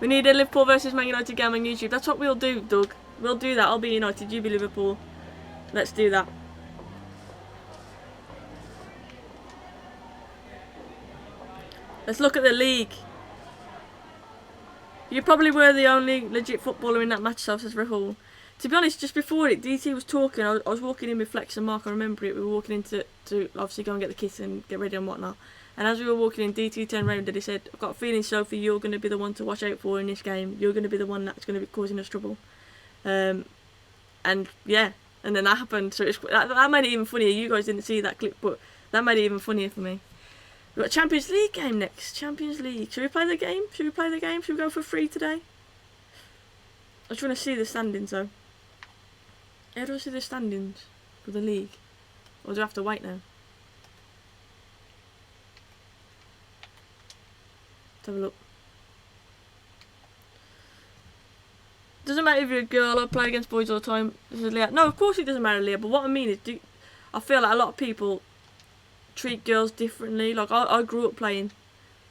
We need a Liverpool versus Man United game on YouTube. That's what we'll do, Doug. We'll do that. I'll be United, you be Liverpool. Let's do that. Let's look at the league. You probably were the only legit footballer in that match, so says Rahul. To be honest, just before it, DT was talking. I was walking in with Flex and Mark. I remember it. We were walking in to obviously go and get the kit and get ready and whatnot. And as we were walking in, DT turned around and he said, "I've got a feeling, Sophie, you're going to be the one to watch out for in this game. You're going to be the one that's going to be causing us trouble." And yeah, and then that happened. So that made it even funnier. You guys didn't see that clip, but that made it even funnier for me. We've got a Champions League game next. Champions League. Should we play the game? Should we go for free today? I just want to see the standings though. How do I see the standings for the league? Or do I have to wait now? Let's have a look. Doesn't matter if you're a girl. I play against boys all the time. This is Leah. No, of course it doesn't matter, Leah. But what I mean is, I feel like a lot of people treat girls differently. Like I grew up playing,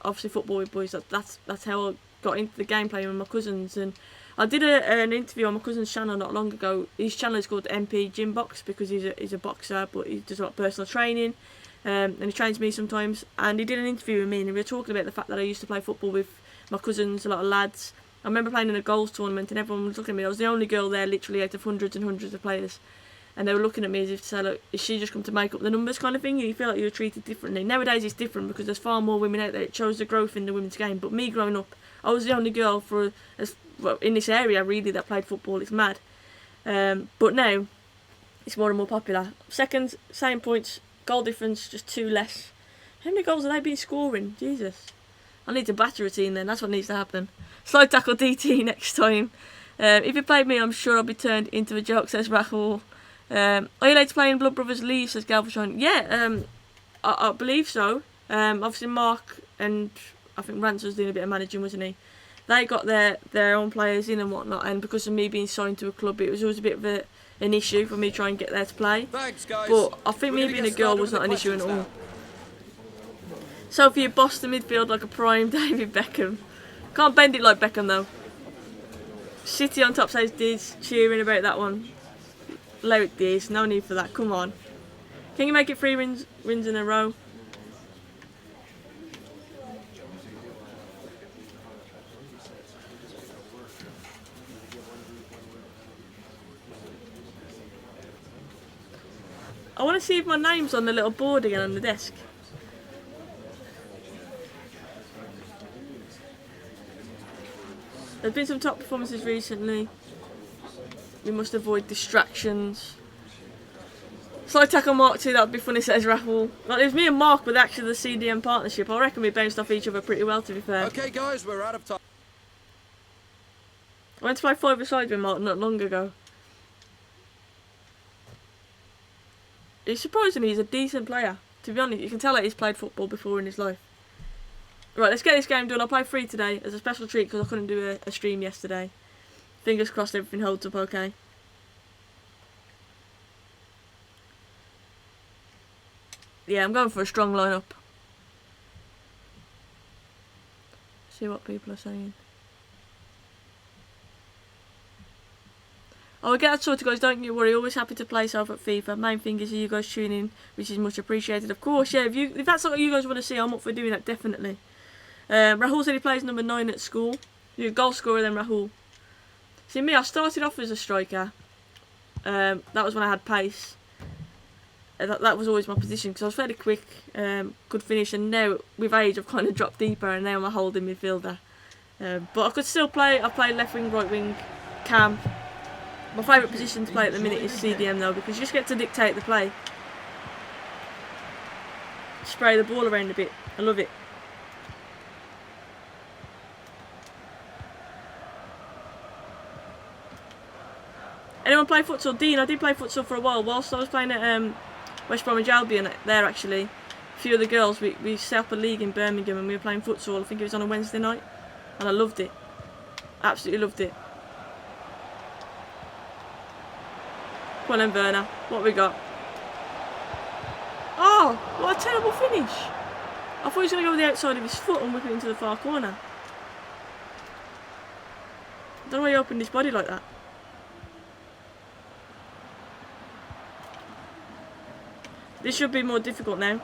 obviously, football with boys. That's how I got into the game, playing with my cousins. And I did an interview on my cousin's channel not long ago. His channel is called MP Gym Box because he's a boxer, but he does a lot of personal training, and he trains me sometimes. And he did an interview with me, and we were talking about the fact that I used to play football with my cousins, a lot of lads. I remember playing in a goals tournament, and everyone was looking at me. I was the only girl there, literally out of hundreds and hundreds of players, and they were looking at me as if to say, "Look, is she just come to make up the numbers?" kind of thing. And you feel like you were treated differently. Nowadays it's different because there's far more women out there. It shows the growth in the women's game. But me growing up, I was the only girl in this area really that played football. It's mad. But now it's more and more popular. Second, same points, goal difference, just 2 less. How many goals have they been scoring? Jesus. I need to batter a team then. That's what needs to happen. Slide tackle DT next time. If you played me, I'm sure I'll be turned into a joke, says Rahul. Are you allowed to play in Blood Brothers League, says Galvatron? Yeah, I believe so. Obviously Mark and I think Rance was doing a bit of managing, wasn't he? They got their own players in and whatnot, and because of me being signed to a club, it was always a bit of an issue for me trying to get there to play. Thanks, guys. But I think me being a girl was not an issue at all. Sophie, you bossed the midfield like a prime David Beckham. Can't bend it like Beckham though. City on top, says Diz, cheering about that one. Low it, Diz, no need for that, come on. Can you make it 3 wins in a row? I want to see if my name's on the little board again on the desk. There's been some top performances recently. We must avoid distractions. Slide tackle Mark 2, that would be funny, says Rahul. Well, it was me and Mark with actually the CDM partnership. I reckon we bounced off each other pretty well, to be fair. Okay, guys, we're out of time. I went to play 5-a-side with Mark not long ago. Surprisingly, he's a decent player. To be honest, you can tell that he's played football before in his life. Right, let's get this game done. I'll play free today as a special treat because I couldn't do a stream yesterday. Fingers crossed everything holds up okay. Yeah, I'm going for a strong lineup. See what people are saying. I'll get that sorted, guys, don't you worry. Always happy to play self at FIFA. Main thing is you guys tune in, which is much appreciated. Of course, yeah, if that's what you guys want to see, I'm up for doing that, definitely. Rahul said he plays number 9 at school. You're a goal scorer then, Rahul. See me, I started off as a striker. That was when I had pace. That was always my position because I was fairly quick, good finish, and now with age I've kind of dropped deeper and now I'm a holding midfielder. But I could still play. I play left wing, right wing, cam. My favourite position to play at the minute is CDM though because you just get to dictate the play. Spray the ball around a bit. I love it. Anyone play futsal? Dean, I did play futsal for a while whilst I was playing at West Bromwich Albion there actually. A few of the girls, we set up a league in Birmingham and we were playing futsal. I think it was on a Wednesday night and I loved it. Absolutely loved it. Come on then, Werner. What we got? Oh, what a terrible finish. I thought he was going to go with the outside of his foot and whip it into the far corner. I don't know why he opened his body like that. This should be more difficult now.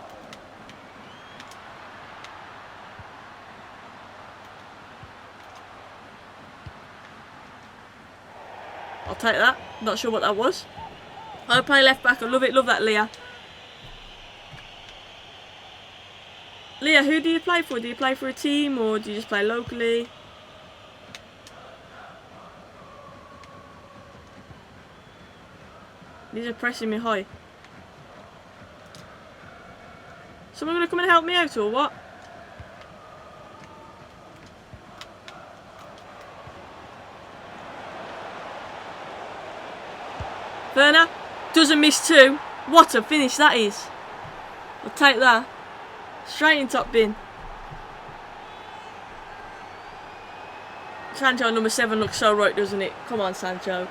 take that. Not sure what that was. I play left back. I love it. Love that, Leah. Leah, who do you play for? Do you play for a team or do you just play locally? These are pressing me high. Someone gonna come and help me out or what? Werner doesn't miss two. What a finish that is. I'll take that. Straight in top bin. Sancho number 7 looks so right, doesn't it? Come on, Sancho.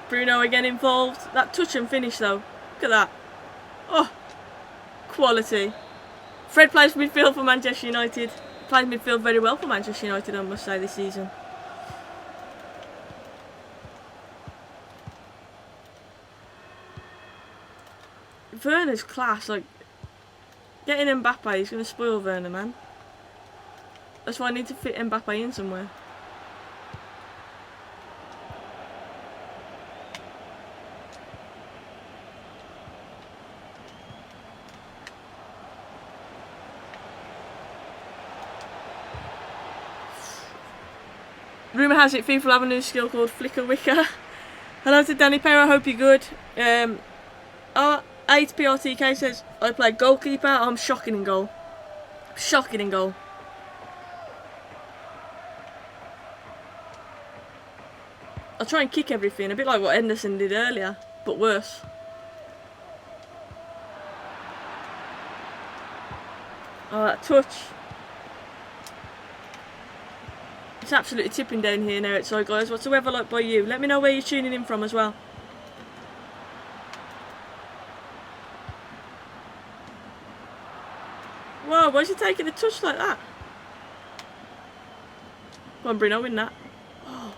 Bruno again involved. That touch and finish though. Look at that. Oh, quality. Fred plays midfield for Manchester United. Plays midfield very well for Manchester United, I must say, this season. Werner's class, like, getting Mbappe, he's going to spoil Werner, man. That's why I need to fit Mbappe in somewhere. Rumour has it FIFA have a new skill called Flicker Wicker. Hello to Danny Perry, I hope you're good. 8PRTK says, I play goalkeeper, I'm shocking in goal. Shocking in goal. I'll try and kick everything, a bit like what Henderson did earlier, but worse. Oh, that touch. It's absolutely tipping down here now outside, guys. What's the weather like by you? Let me know where you're tuning in from as well. Whoa, why is he taking a touch like that? Come on, Bruno, win that. Oh,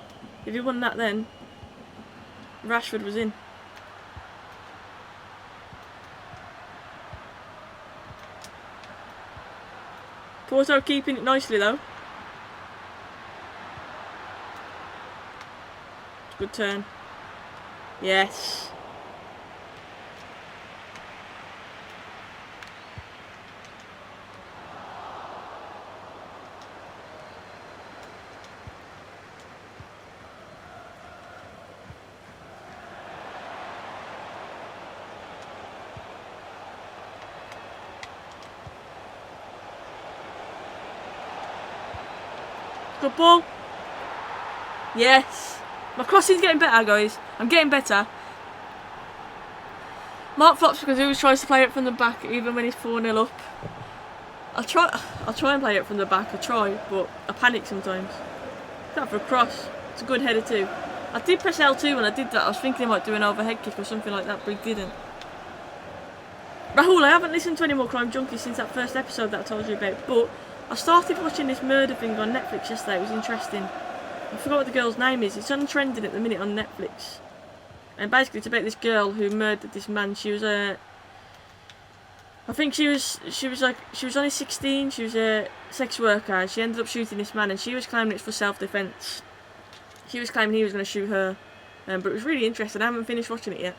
if he won that then, Rashford was in. Porto keeping it nicely though. Good turn. Yes. Good ball. Yes. My crossing's getting better, guys. I'm getting better. Mark flops because he always tries to play it from the back, even when he's 4-0 up. I'll try and play it from the back. I try, but I panic sometimes. That for a cross. It's a good header too. I did press L2 when I did that. I was thinking he might do an overhead kick or something like that, but he didn't. Rahul, I haven't listened to any more Crime Junkies since that first episode that I told you about, but I started watching this murder thing on Netflix yesterday. It was interesting. I forgot what the girl's name is. It's untrending at the minute on Netflix. And basically it's about this girl who murdered this man. She was I think she was only 16. She was a sex worker. She ended up shooting this man, and she was claiming it's for self-defense. She was claiming he was going to shoot her, but it was really interesting. I haven't finished watching it yet.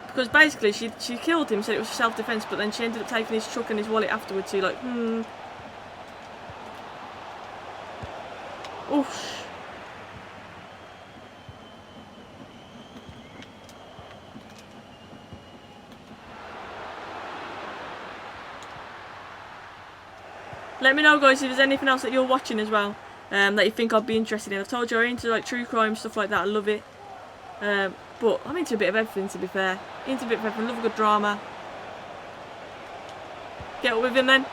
Because basically she killed him, said it was for self-defense, but then she ended up taking his truck and his wallet afterwards. So like, Oof. Let me know, guys, if there's anything else that you're watching as well, that you think I'd be interested in. I've told you I'm into like true crime stuff like that. I love it. But I'm into a bit of everything, to be fair. Into a bit of everything. Love a good drama. Get up with him then.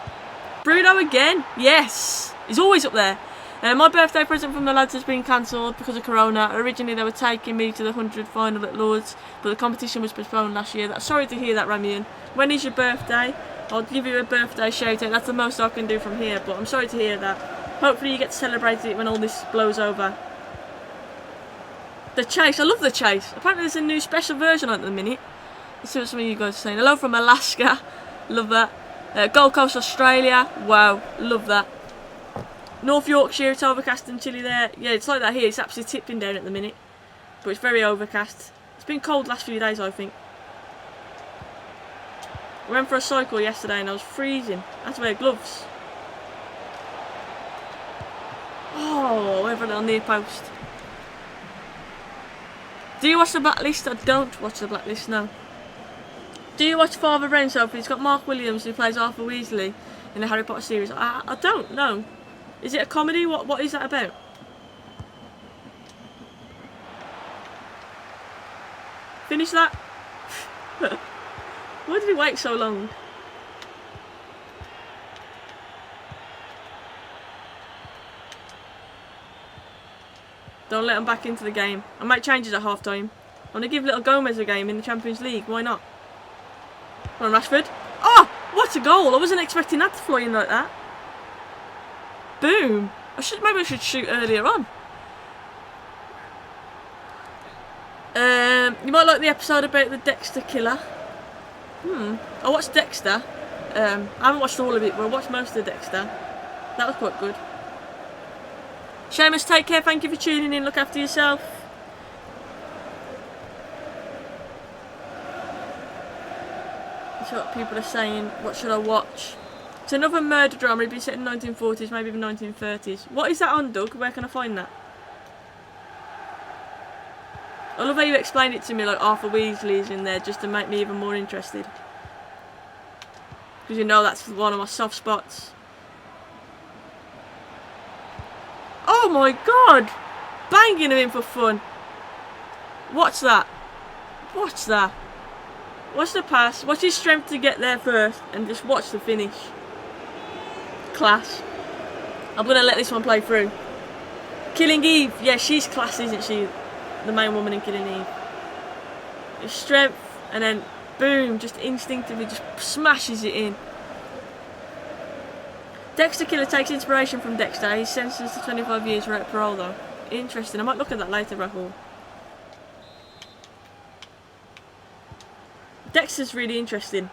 Bruno again. Yes. He's always up there. My birthday present from the lads has been cancelled because of Corona. Originally they were taking me to the 100 final at Lords, but the competition was postponed last year. Sorry to hear that, Ramian. When is your birthday? I'll give you a birthday shout out. That's the most I can do from here, but I'm sorry to hear that. Hopefully you get to celebrate it when all this blows over. The chase. I love the chase. Apparently there's a new special version on it at the minute. Let's see what some of you guys are saying. Hello from Alaska. Love that. Gold Coast, Australia. Wow, love that. North Yorkshire, it's overcast and chilly there. Yeah, it's like that here. It's absolutely tipping down at the minute. But it's very overcast. It's been cold the last few days, I think. I went for a cycle yesterday and I was freezing. I had to wear gloves. Oh, over a little near post. Do you watch the Blacklist? I don't watch the Blacklist, no. Do you watch Father Brown, Sophie? It's got Mark Williams who plays Arthur Weasley in the Harry Potter series. I don't know. Is it a comedy? What is that about? Finish that? Why did he wait so long? Don't let him back into the game. I might change it at half time. I'm going to give little Gomez a game in the Champions League. Why not? Come on, Rashford. Oh! What a goal! I wasn't expecting that to fly in like that. Boom! Maybe I should shoot earlier on. You might like the episode about the Dexter killer. I watched Dexter. I haven't watched all of it, but I watched most of Dexter. That was quite good. Seamus, take care. Thank you for tuning in. Look after yourself. That's what people are saying. What should I watch? It's another murder drama. It'd be set in the 1940s, maybe the 1930s. What is that on, Doug? Where can I find that? I love how you explained it to me like Arthur Weasley's in there just to make me even more interested. Because you know that's one of my soft spots. Oh my god! Banging him in for fun. Watch that. Watch that. Watch the pass. Watch his strength to get there first. And just watch the finish. Class. I'm going to let this one play through. Killing Eve. Yeah, she's class, isn't she? The main woman in Killing Eve. His strength. And then, boom. Just instinctively just smashes it in. Dexter Killer takes inspiration from Dexter. He's sentenced to 25 years without parole though. Interesting. I might look at that later, Rahul. Dexter's really interesting.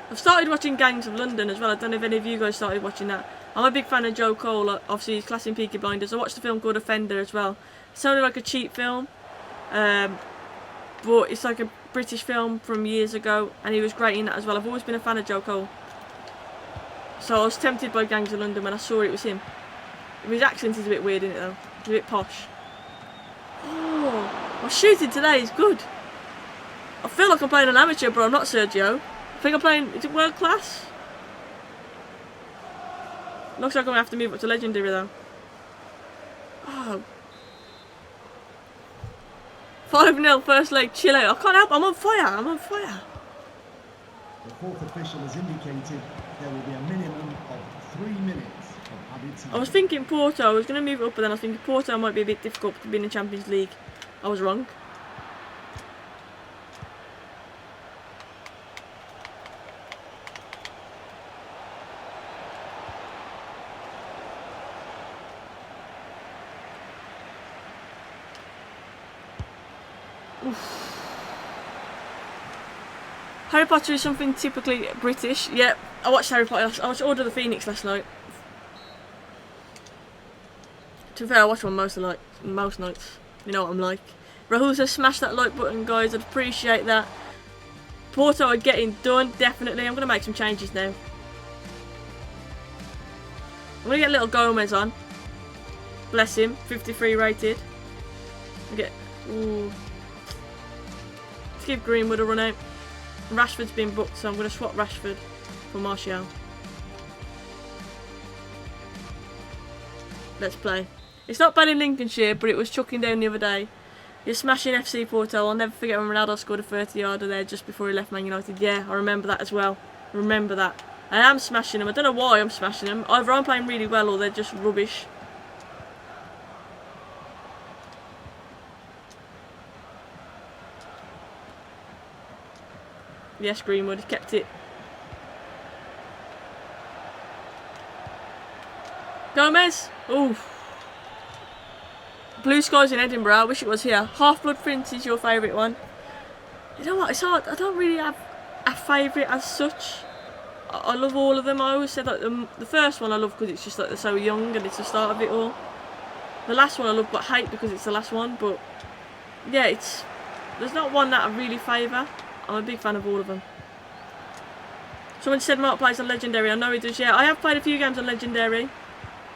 I've started watching Gangs of London as well. I don't know if any of you guys started watching that. I'm a big fan of Joe Cole. Obviously, he's class in Peaky Blinders. I watched a film called Offender as well. It's only like a cheap film. But it's like a British film from years ago, and he was great in that as well. I've always been a fan of Joe Cole, so I was tempted by Gangs of London when I saw it was him. His accent is a bit weird, isn't it though? It's a bit posh. Oh, my shooting today is good. I feel like I'm playing an amateur, but I'm not, Sergio. I think I'm playing, is it world class? Looks like I'm going to have to move up to legendary though. Oh. 5-0 first leg, chill out. I can't help, I'm on fire, I'm on fire. The fourth official has indicated there will be a minimum of 3 minutes of added time. I was thinking Porto, I was going to move it up, but then I was thinking Porto might be a bit difficult to be in the Champions League. I was wrong. Oof. Harry Potter is something typically British. Yep, I watched Harry Potter. I watched Order of the Phoenix last night. To be fair, I watch one most nights. You know what I'm like. Rahul says smash that like button, guys. I'd appreciate that. Porto are getting done, definitely. I'm going to make some changes now. I'm going to get little Gomez on. Bless him, 53 rated. Ooh. Let's give Greenwood a run out. Rashford's been booked, so I'm going to swap Rashford for Martial. Let's play. It's not bad in Lincolnshire, but it was chucking down the other day. You're smashing FC Porto. I'll never forget when Ronaldo scored a 30-yarder there just before he left Man United. Yeah, I remember that as well. Remember that. I am smashing them. I don't know why I'm smashing them. Either I'm playing really well or they're just rubbish. Yes, Greenwood kept it. Gomez. Oof. Blue Skies in Edinburgh. I wish it was here. Half-Blood Prince is your favourite one. You know what? It's hard. I don't really have a favourite as such. I love all of them. I always said that the first one I love because it's just like they're so young and it's the start of it all. The last one I love but hate because it's the last one. But yeah, there's not one that I really favour. I'm a big fan of all of them. Someone said Mark plays on Legendary. I know he does, yeah. I have played a few games on Legendary.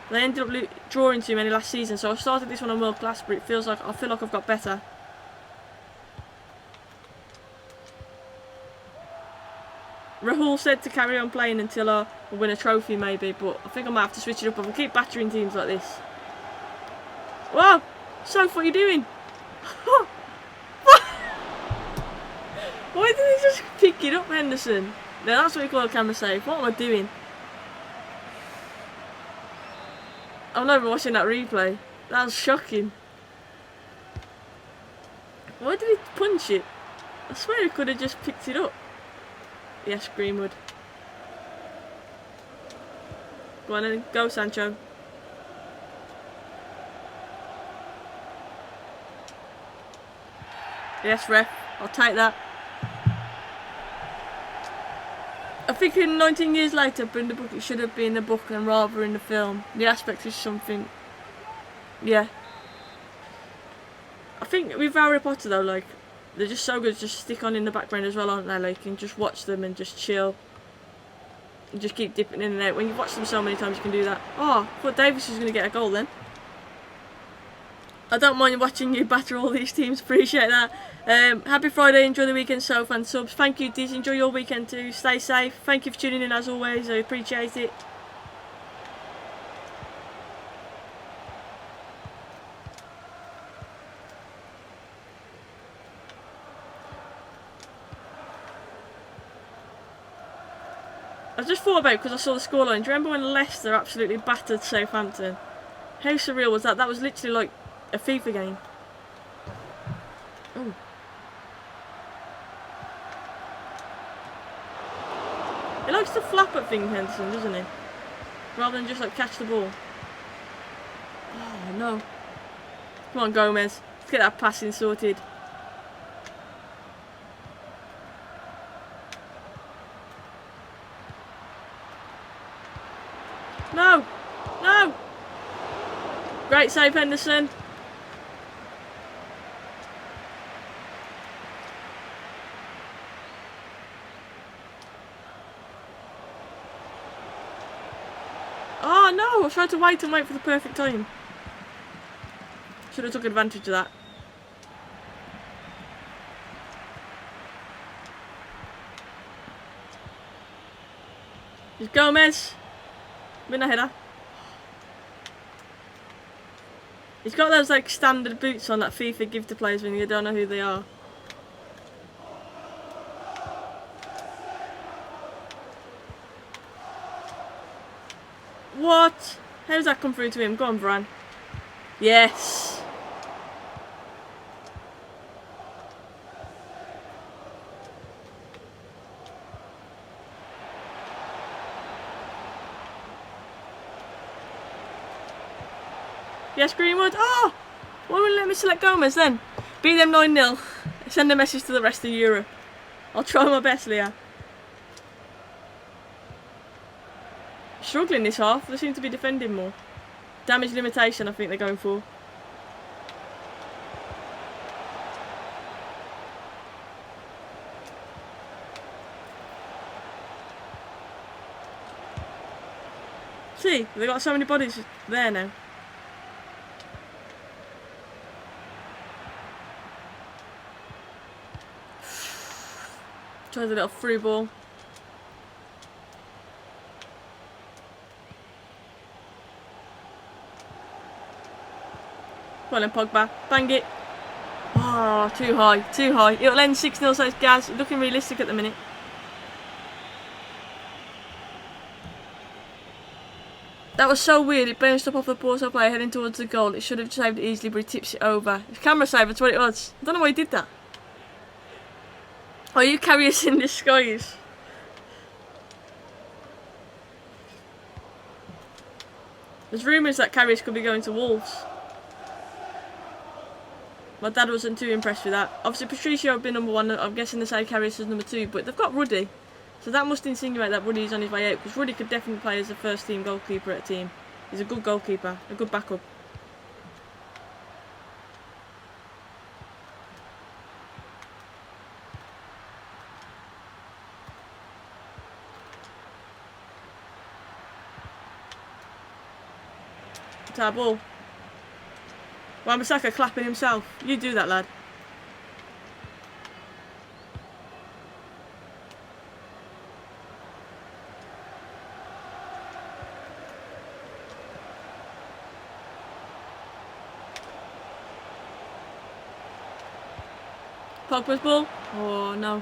They ended up drawing too many last season, so I started this one on World Class, but I feel like I've got better. Rahul said to carry on playing until I win a trophy maybe, but I think I might have to switch it up if I keep battering teams like this. Whoa! Soph, what are you doing? Why did he just pick it up, Henderson? Now that's what you call a camera save. What am I doing? I'm not even watching that replay. That was shocking. Why did he punch it? I swear he could have just picked it up. Yes, Greenwood. Go on then, go Sancho. Yes, ref. I'll take that. I think in 19 years later, but in the book it should have been in the book and rather in the film. The aspect is something. Yeah. I think with Harry Potter though, like, they're just so good to just stick on in the background as well, aren't they? Like, you can just watch them and just chill. And just keep dipping in and out. When you've watched them so many times, you can do that. Oh, I thought Davis was going to get a goal then. I don't mind watching you batter all these teams, appreciate that. Happy Friday, enjoy the weekend, Soph and subs. Thank you, Diz, enjoy your weekend too. Stay safe. Thank you for tuning in as always, I appreciate it. I just thought about it because I saw the scoreline. Do you remember when Leicester absolutely battered Southampton? How surreal was that? That was literally like a FIFA game. Ooh. He likes to flap at things, Henderson, doesn't he? Rather than just like catch the ball. Oh no. Come on, Gomez. Let's get that passing sorted. No! No! Great save, Henderson. Oh no! I tried to wait and wait for the perfect time. Should have took advantage of that. Here's Gomez. Win a header. He's got those like standard boots on that FIFA give to players when you don't know who they are. What? How's that come through to him? Go on, Varane. Yes. Yes, Greenwood. Oh! Why wouldn't let me select Gomez then? Beat them 9-0. Send a message to the rest of Europe. I'll try my best, Leah. Struggling this half. They seem to be defending more. Damage limitation, I think they're going for. See, they've got so many bodies there now. Tries a little through ball. Well then, Pogba. Bang it. Oh, too high. Too high. It'll end 6-0, so it's Gaz. Looking realistic at the minute. That was so weird. It bounced up off the Porto player heading towards the goal. It should have saved it easily, but he tips it over. It's camera save, that's what it was. I don't know why he did that. Oh, you carry us in disguise. There's rumours that Karius could be going to Wolves. My dad wasn't too impressed with that. Obviously, Patricio would be number 1. I'm guessing they say Karius is number 2, but they've got Ruddy. So that must insinuate that Ruddy's on his way out, because Ruddy could definitely play as a first-team goalkeeper at a team. He's a good goalkeeper, a good backup. It's our ball. Wan-Bissaka clapping himself. You do that, lad. Pogba's ball. Oh, no.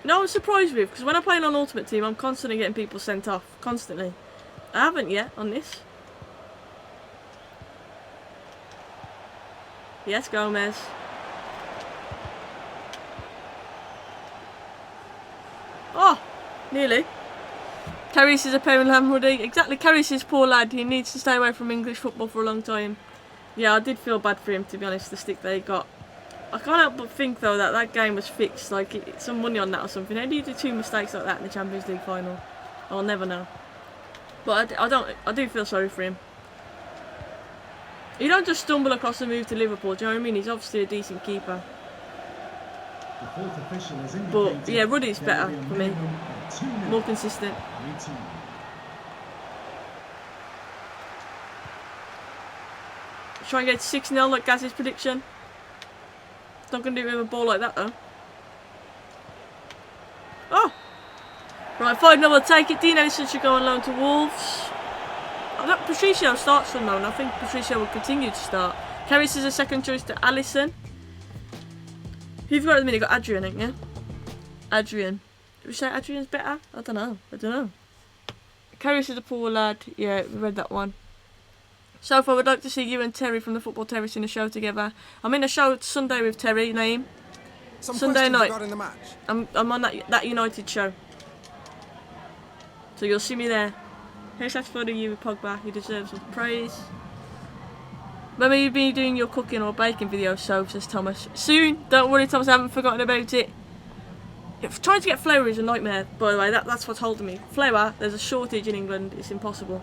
No, I'm surprised with, because when I play on Ultimate Team, I'm constantly getting people sent off. Constantly. I haven't yet on this. Yes, Gomez. Oh, nearly. Karius is a pound lamb, Ruddy. Exactly, Karius is poor lad. He needs to stay away from English football for a long time. Yeah, I did feel bad for him, to be honest, the stick they got. I can't help but think, though, that that game was fixed. Like, some money on that or something. How do you do 2 mistakes like that in the Champions League final? I'll never know. But I do feel sorry for him. You don't just stumble across the move to Liverpool, do you know what I mean? He's obviously a decent keeper. But, yeah, Ruddy's better for me. More consistent. Try and get 6-0 like Gaz's prediction. Not going to do it with a ball like that, though. Oh! Right, 5-0, we'll take it. Dean Ellison should go on loan to Wolves. Patricio starts from loan. I think Patricio will continue to start. Karius is a second choice to Alisson. Who have you got at the minute? You've got Adrian, haven't you? Adrian. Do we say Adrian's better? I don't know. Karius is a poor lad. Yeah, we read that one. So far, would like to see you and Terry from the Football Terrace in a show together. I'm in a show Sunday with Terry, name. Sunday night. The match. I'm on that United show. So you'll see me there. Here's that photo of you with Pogba. He deserves some praise. Remember you've been doing your cooking or baking videos, so says Thomas. Soon. Don't worry, Thomas. I haven't forgotten about it. Trying to get flour is a nightmare, by the way. That's what's holding me. Flour, there's a shortage in England. It's impossible.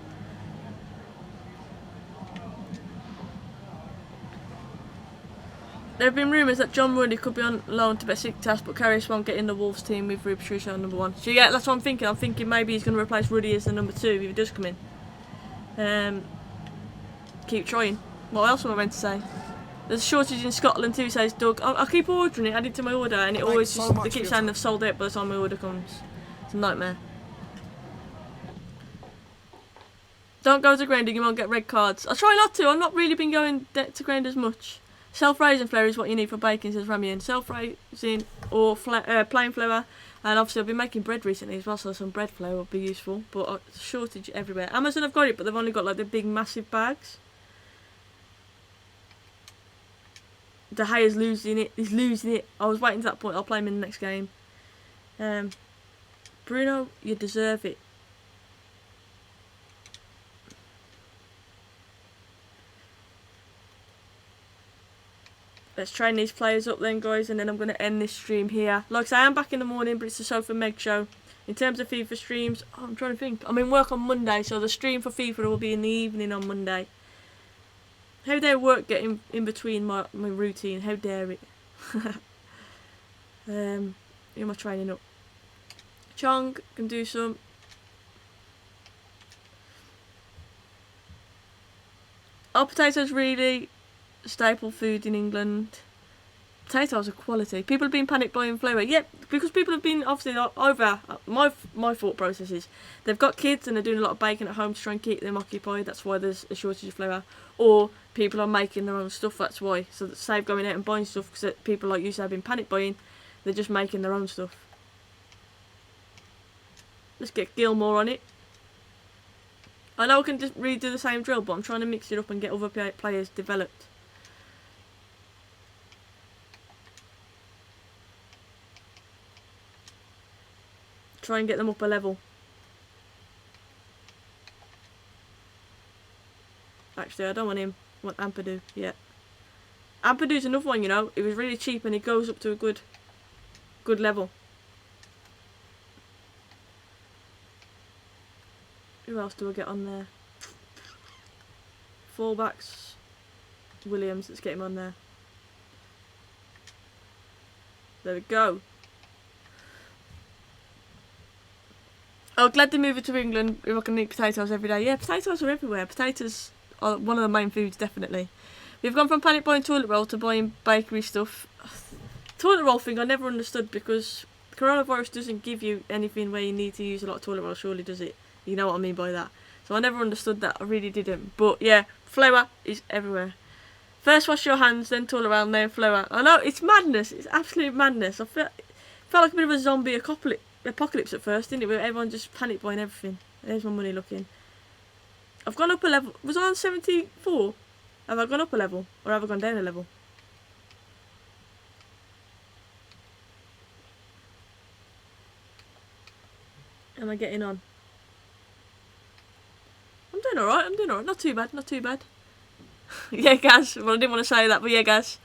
There have been rumours that John Ruddy could be on loan to Besiktas, but Karius won't get in the Wolves team with Rui Patricio on number 1. So yeah, that's what I'm thinking. I'm thinking maybe he's going to replace Ruddy as the number 2 if he does come in. Keep trying. What else am I meant to say? There's a shortage in Scotland too, says Doug. I keep ordering it, add it to my order, and it always just, they keep saying they've sold out by the time my order comes. It's a nightmare. Don't go to grounding, you won't get red cards. I try not to. I've not really been going to ground as much. Self-raising flour is what you need for baking, says Ramian. Self-raising or plain flour. And obviously I've been making bread recently as well, so some bread flour would be useful. But shortage everywhere. Amazon have got it, but they've only got like the big massive bags. De Gea's losing it. He's losing it. I was waiting to that point. I'll play him in the next game. Bruno, you deserve it. Let's train these players up then, guys, and then I'm going to end this stream here. Like I say, I am back in the morning, but it's the Sofa Meg show. In terms of FIFA streams, I'm trying to think. I'm in work on Monday, so the stream for FIFA will be in the evening on Monday. How dare work get in between my routine? How dare it? Who am I training up? Chong can do some. Are potatoes really staple food in England? Potatoes are quality. People have been panic buying flour. Yeah, because people have been obviously over. My thought process is they've got kids and they're doing a lot of baking at home to try and keep them occupied. That's why there's a shortage of flour. Or people are making their own stuff. That's why. So that save going out and buying stuff, because people like you say have been panic buying. They're just making their own stuff. Let's get Gilmore on it. I know I can just redo the same drill, but I'm trying to mix it up and get other players developed. Try and get them up a level. actually. I don't want him. I want Ampadu. Yeah. Ampadu's another one, you know. It was really cheap and it goes up to a good level. Who else do I get on there? Fullbacks. Williams, let's get him on there. There we go. Oh, glad they moved it to England. We're not going to eat potatoes every day. Yeah, potatoes are everywhere. Potatoes are one of the main foods, definitely. We've gone from panic buying toilet roll to buying bakery stuff. Toilet roll thing I never understood, because coronavirus doesn't give you anything where you need to use a lot of toilet roll, surely does it? You know what I mean by that. So I never understood that. I really didn't. But yeah, flour is everywhere. First wash your hands, then toilet roll, then flour. I know, it's madness. It's absolute madness. I felt like a bit of a zombie apocalypse at first, didn't it? Where everyone just panic buying everything. There's my money looking. I've gone up a level. Was I on 74? Have I gone up a level? Or have I gone down a level? Am I getting on? I'm doing alright, I'm doing alright. Not too bad, not too bad. Yeah, Gaz. Well, I didn't want to say that, but yeah, Gaz.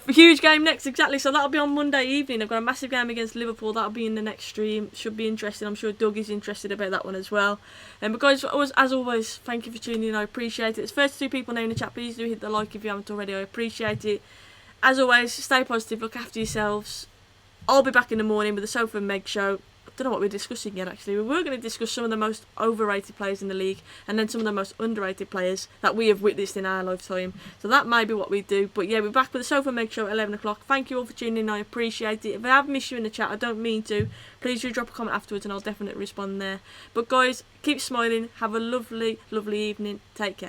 Huge game next, exactly. So that'll be on Monday evening. I've got a massive game against Liverpool. That'll be in the next stream. Should be interesting. I'm sure Doug is interested about that one as well. But guys, as always, thank you for tuning in. I appreciate it. There's 32 people now in the chat. Please do hit the like if you haven't already. I appreciate it. As always, stay positive. Look after yourselves. I'll be back in the morning with the Sofa and Meg show. I don't know what we're discussing yet, actually. We were going to discuss some of the most overrated players in the league and then some of the most underrated players that we have witnessed in our lifetime. So that may be what we do. But yeah, we're back with the Sofa and Meg show at 11 o'clock. Thank you all for tuning in. I appreciate it. If I have missed you in the chat, I don't mean to. Please do drop a comment afterwards and I'll definitely respond there. But guys, keep smiling. Have a lovely, lovely evening. Take care.